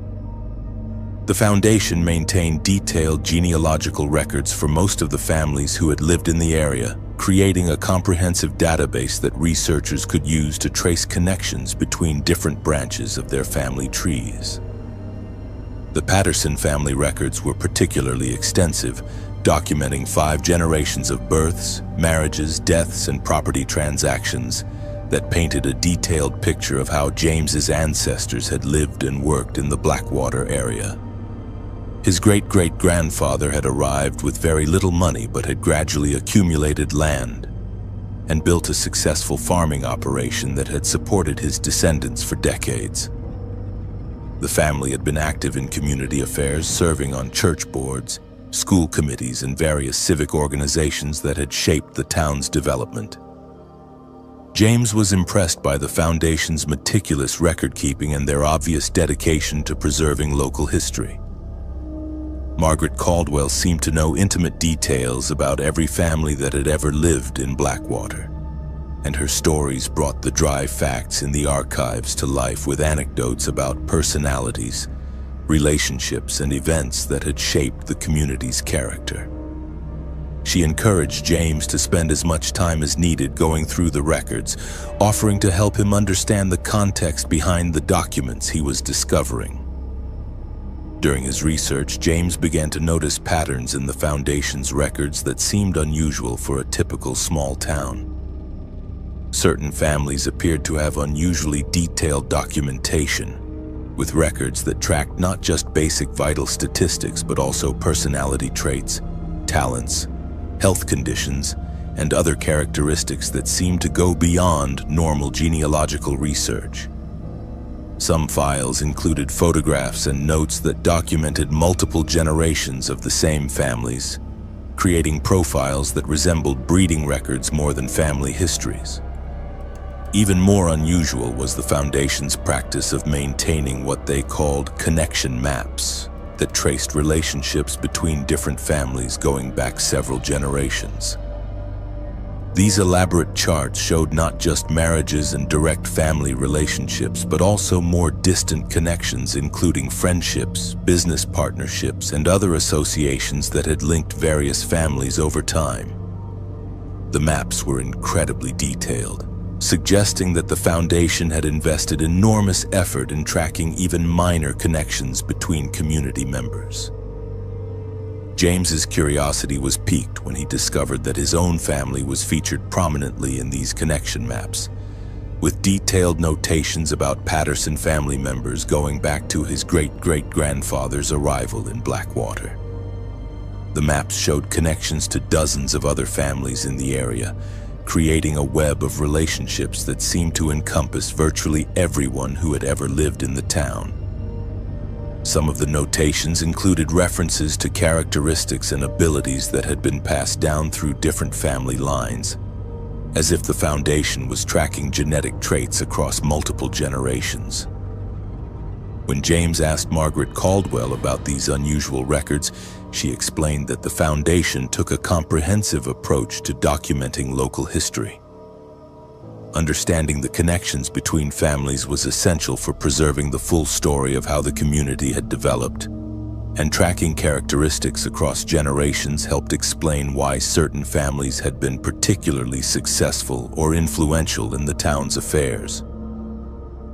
Speaker 1: The foundation maintained detailed genealogical records for most of the families who had lived in the area, creating a comprehensive database that researchers could use to trace connections between different branches of their family trees. The Patterson family records were particularly extensive, documenting 5 generations of births, marriages, deaths, and property transactions that painted a detailed picture of how James's ancestors had lived and worked in the Blackwater area. His great-great-grandfather had arrived with very little money but had gradually accumulated land and built a successful farming operation that had supported his descendants for decades. The family had been active in community affairs, serving on church boards, school committees, and various civic organizations that had shaped the town's development. James was impressed by the Foundation's meticulous record-keeping and their obvious dedication to preserving local history. Margaret Caldwell seemed to know intimate details about every family that had ever lived in Blackwater, and her stories brought the dry facts in the archives to life with anecdotes about personalities, relationships, and events that had shaped the community's character. She encouraged James to spend as much time as needed going through the records, offering to help him understand the context behind the documents he was discovering. During his research, James began to notice patterns in the Foundation's records that seemed unusual for a typical small town. Certain families appeared to have unusually detailed documentation, with records that tracked not just basic vital statistics but also personality traits, talents, health conditions, and other characteristics that seemed to go beyond normal genealogical research. Some files included photographs and notes that documented multiple generations of the same families, creating profiles that resembled breeding records more than family histories. Even more unusual was the Foundation's practice of maintaining what they called connection maps that traced relationships between different families going back several generations. These elaborate charts showed not just marriages and direct family relationships, but also more distant connections, including friendships, business partnerships, and other associations that had linked various families over time. The maps were incredibly detailed, suggesting that the Foundation had invested enormous effort in tracking even minor connections between community members. James's curiosity was piqued when he discovered that his own family was featured prominently in these connection maps, with detailed notations about Patterson family members going back to his great-great-grandfather's arrival in Blackwater. The maps showed connections to dozens of other families in the area, creating a web of relationships that seemed to encompass virtually everyone who had ever lived in the town. Some of the notations included references to characteristics and abilities that had been passed down through different family lines, as if the Foundation was tracking genetic traits across multiple generations. When James asked Margaret Caldwell about these unusual records, she explained that the Foundation took a comprehensive approach to documenting local history. Understanding the connections between families was essential for preserving the full story of how the community had developed, and tracking characteristics across generations helped explain why certain families had been particularly successful or influential in the town's affairs.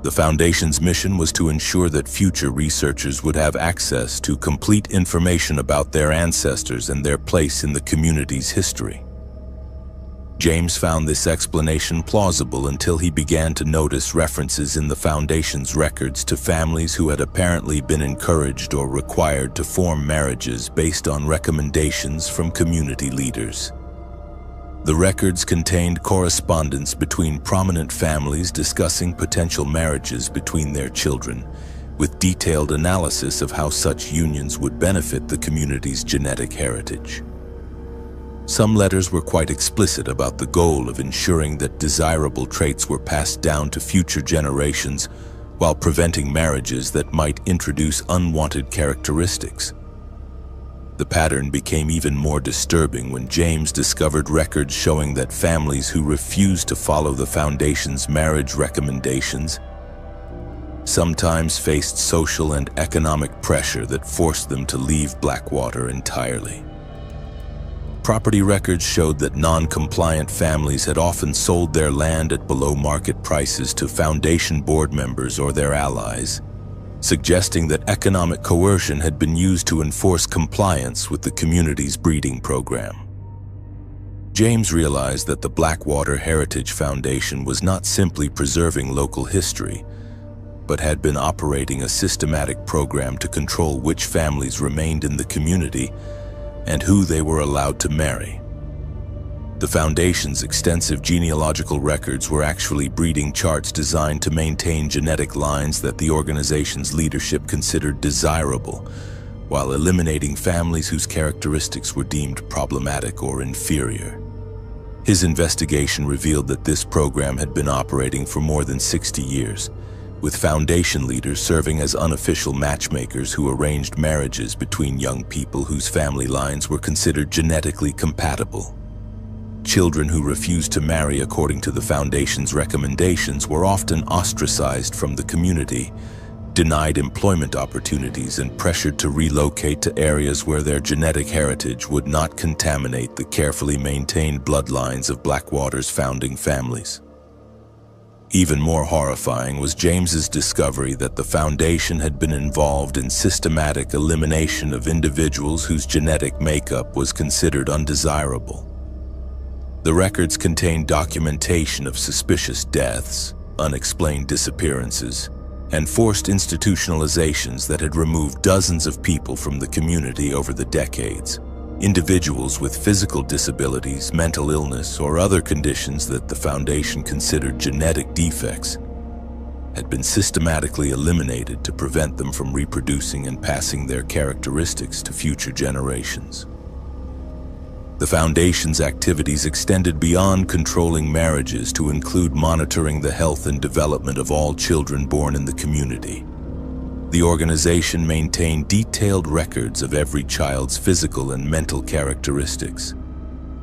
Speaker 1: The Foundation's mission was to ensure that future researchers would have access to complete information about their ancestors and their place in the community's history. James found this explanation plausible until he began to notice references in the Foundation's records to families who had apparently been encouraged or required to form marriages based on recommendations from community leaders. The records contained correspondence between prominent families discussing potential marriages between their children, with detailed analysis of how such unions would benefit the community's genetic heritage. Some letters were quite explicit about the goal of ensuring that desirable traits were passed down to future generations while preventing marriages that might introduce unwanted characteristics. The pattern became even more disturbing when James discovered records showing that families who refused to follow the Foundation's marriage recommendations sometimes faced social and economic pressure that forced them to leave Blackwater entirely. Property records showed that non-compliant families had often sold their land at below-market prices to Foundation board members or their allies, suggesting that economic coercion had been used to enforce compliance with the community's breeding program. James realized that the Blackwater Heritage Foundation was not simply preserving local history, but had been operating a systematic program to control which families remained in the community and who they were allowed to marry. The Foundation's extensive genealogical records were actually breeding charts designed to maintain genetic lines that the organization's leadership considered desirable, while eliminating families whose characteristics were deemed problematic or inferior. His investigation revealed that this program had been operating for more than 60 years, with foundation leaders serving as unofficial matchmakers who arranged marriages between young people whose family lines were considered genetically compatible. Children who refused to marry according to the Foundation's recommendations were often ostracized from the community, denied employment opportunities, and pressured to relocate to areas where their genetic heritage would not contaminate the carefully maintained bloodlines of Blackwater's founding families. Even more horrifying was James's discovery that the Foundation had been involved in systematic elimination of individuals whose genetic makeup was considered undesirable. The records contained documentation of suspicious deaths, unexplained disappearances, and forced institutionalizations that had removed dozens of people from the community over the decades. Individuals with physical disabilities, mental illness, or other conditions that the Foundation considered genetic defects had been systematically eliminated to prevent them from reproducing and passing their characteristics to future generations. The Foundation's activities extended beyond controlling marriages to include monitoring the health and development of all children born in the community. The organization maintained detailed records of every child's physical and mental characteristics,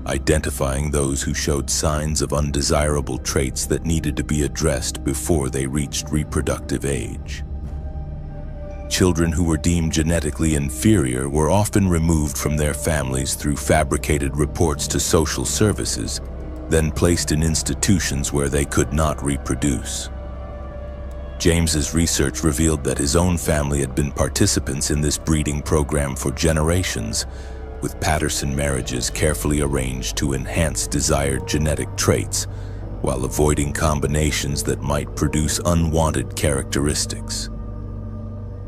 Speaker 1: identifying those who showed signs of undesirable traits that needed to be addressed before they reached reproductive age. Children who were deemed genetically inferior were often removed from their families through fabricated reports to social services, then placed in institutions where they could not reproduce. James's research revealed that his own family had been participants in this breeding program for generations, with Patterson marriages carefully arranged to enhance desired genetic traits, while avoiding combinations that might produce unwanted characteristics.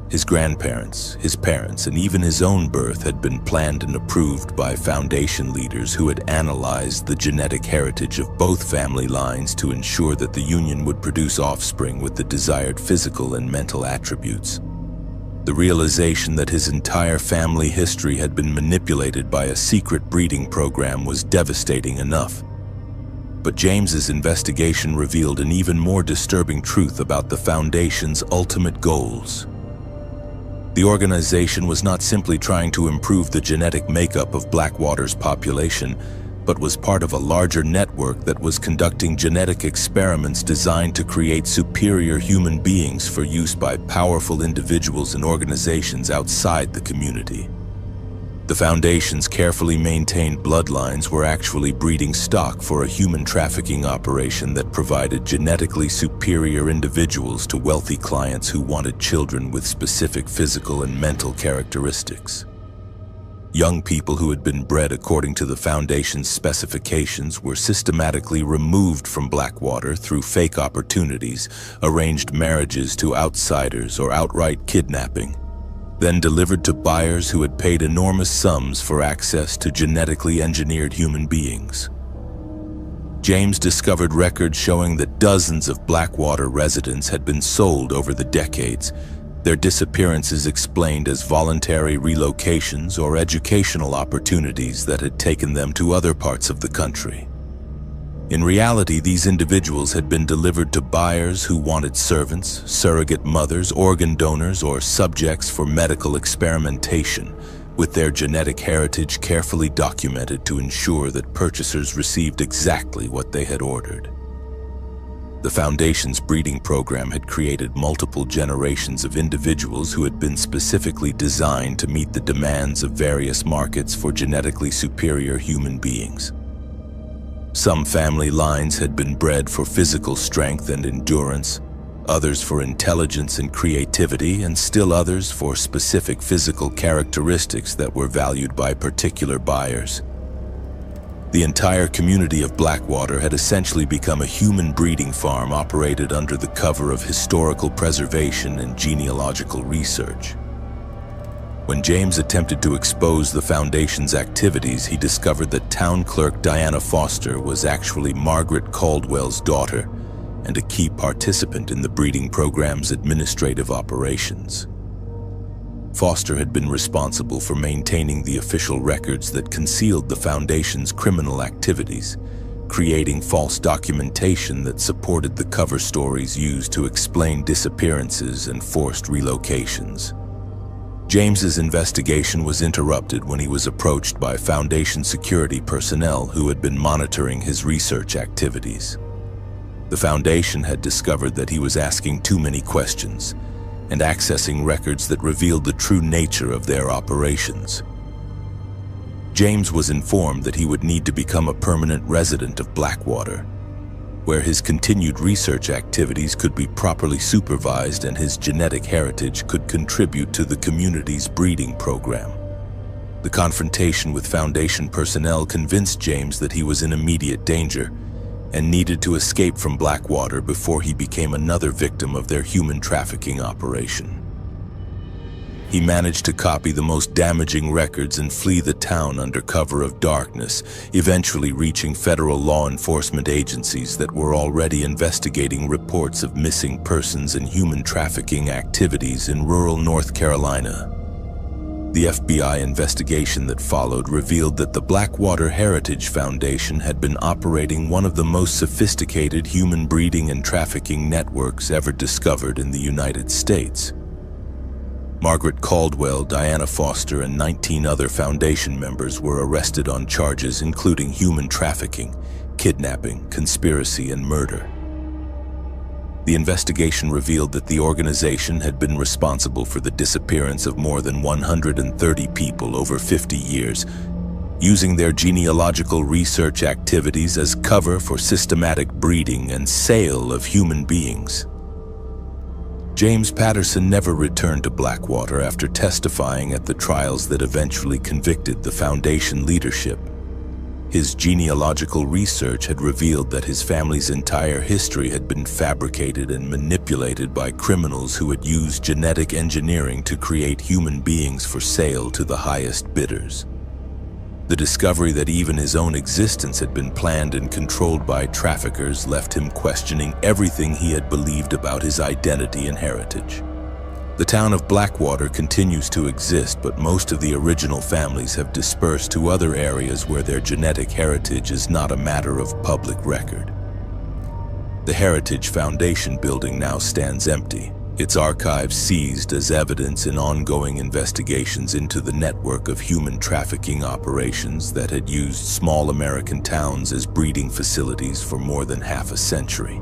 Speaker 1: His grandparents, his parents, and even his own birth had been planned and approved by Foundation leaders who had analyzed the genetic heritage of both family lines to ensure that the union would produce offspring with the desired physical and mental attributes. The realization that his entire family history had been manipulated by a secret breeding program was devastating enough. But James's investigation revealed an even more disturbing truth about the Foundation's ultimate goals. The organization was not simply trying to improve the genetic makeup of Blackwater's population, but was part of a larger network that was conducting genetic experiments designed to create superior human beings for use by powerful individuals and organizations outside the community. The Foundation's carefully maintained bloodlines were actually breeding stock for a human trafficking operation that provided genetically superior individuals to wealthy clients who wanted children with specific physical and mental characteristics. Young people who had been bred according to the Foundation's specifications were systematically removed from Blackwater through fake opportunities, arranged marriages to outsiders, or outright kidnapping, then delivered to buyers who had paid enormous sums for access to genetically engineered human beings. James discovered records showing that dozens of Blackwater residents had been sold over the decades, their disappearances explained as voluntary relocations or educational opportunities that had taken them to other parts of the country. In reality, these individuals had been delivered to buyers who wanted servants, surrogate mothers, organ donors, or subjects for medical experimentation, with their genetic heritage carefully documented to ensure that purchasers received exactly what they had ordered. The Foundation's breeding program had created multiple generations of individuals who had been specifically designed to meet the demands of various markets for genetically superior human beings. Some family lines had been bred for physical strength and endurance, others for intelligence and creativity, and still others for specific physical characteristics that were valued by particular buyers. The entire community of Blackwater had essentially become a human breeding farm operated under the cover of historical preservation and genealogical research. When James attempted to expose the Foundation's activities, he discovered that town clerk Diana Foster was actually Margaret Caldwell's daughter and a key participant in the breeding program's administrative operations. Foster had been responsible for maintaining the official records that concealed the Foundation's criminal activities, creating false documentation that supported the cover stories used to explain disappearances and forced relocations. James's investigation was interrupted when he was approached by Foundation security personnel who had been monitoring his research activities. The Foundation had discovered that he was asking too many questions and accessing records that revealed the true nature of their operations. James was informed that he would need to become a permanent resident of Blackwater, where his continued research activities could be properly supervised and his genetic heritage could contribute to the community's breeding program. The confrontation with Foundation personnel convinced James that he was in immediate danger and needed to escape from Blackwater before he became another victim of their human trafficking operation. He managed to copy the most damaging records and flee the town under cover of darkness, eventually reaching federal law enforcement agencies that were already investigating reports of missing persons and human trafficking activities in rural North Carolina. The FBI investigation that followed revealed that the Blackwater Heritage Foundation had been operating one of the most sophisticated human breeding and trafficking networks ever discovered in the United States. Margaret Caldwell, Diana Foster, and 19 other Foundation members were arrested on charges including human trafficking, kidnapping, conspiracy, and murder. The investigation revealed that the organization had been responsible for the disappearance of more than 130 people over 50 years, using their genealogical research activities as cover for systematic breeding and sale of human beings. James Patterson never returned to Blackwater after testifying at the trials that eventually convicted the Foundation leadership. His genealogical research had revealed that his family's entire history had been fabricated and manipulated by criminals who had used genetic engineering to create human beings for sale to the highest bidders. The discovery that even his own existence had been planned and controlled by traffickers left him questioning everything he had believed about his identity and heritage. The town of Blackwater continues to exist, but most of the original families have dispersed to other areas where their genetic heritage is not a matter of public record. The Heritage Foundation building now stands empty, its archives seized as evidence in ongoing investigations into the network of human trafficking operations that had used small American towns as breeding facilities for more than half a century.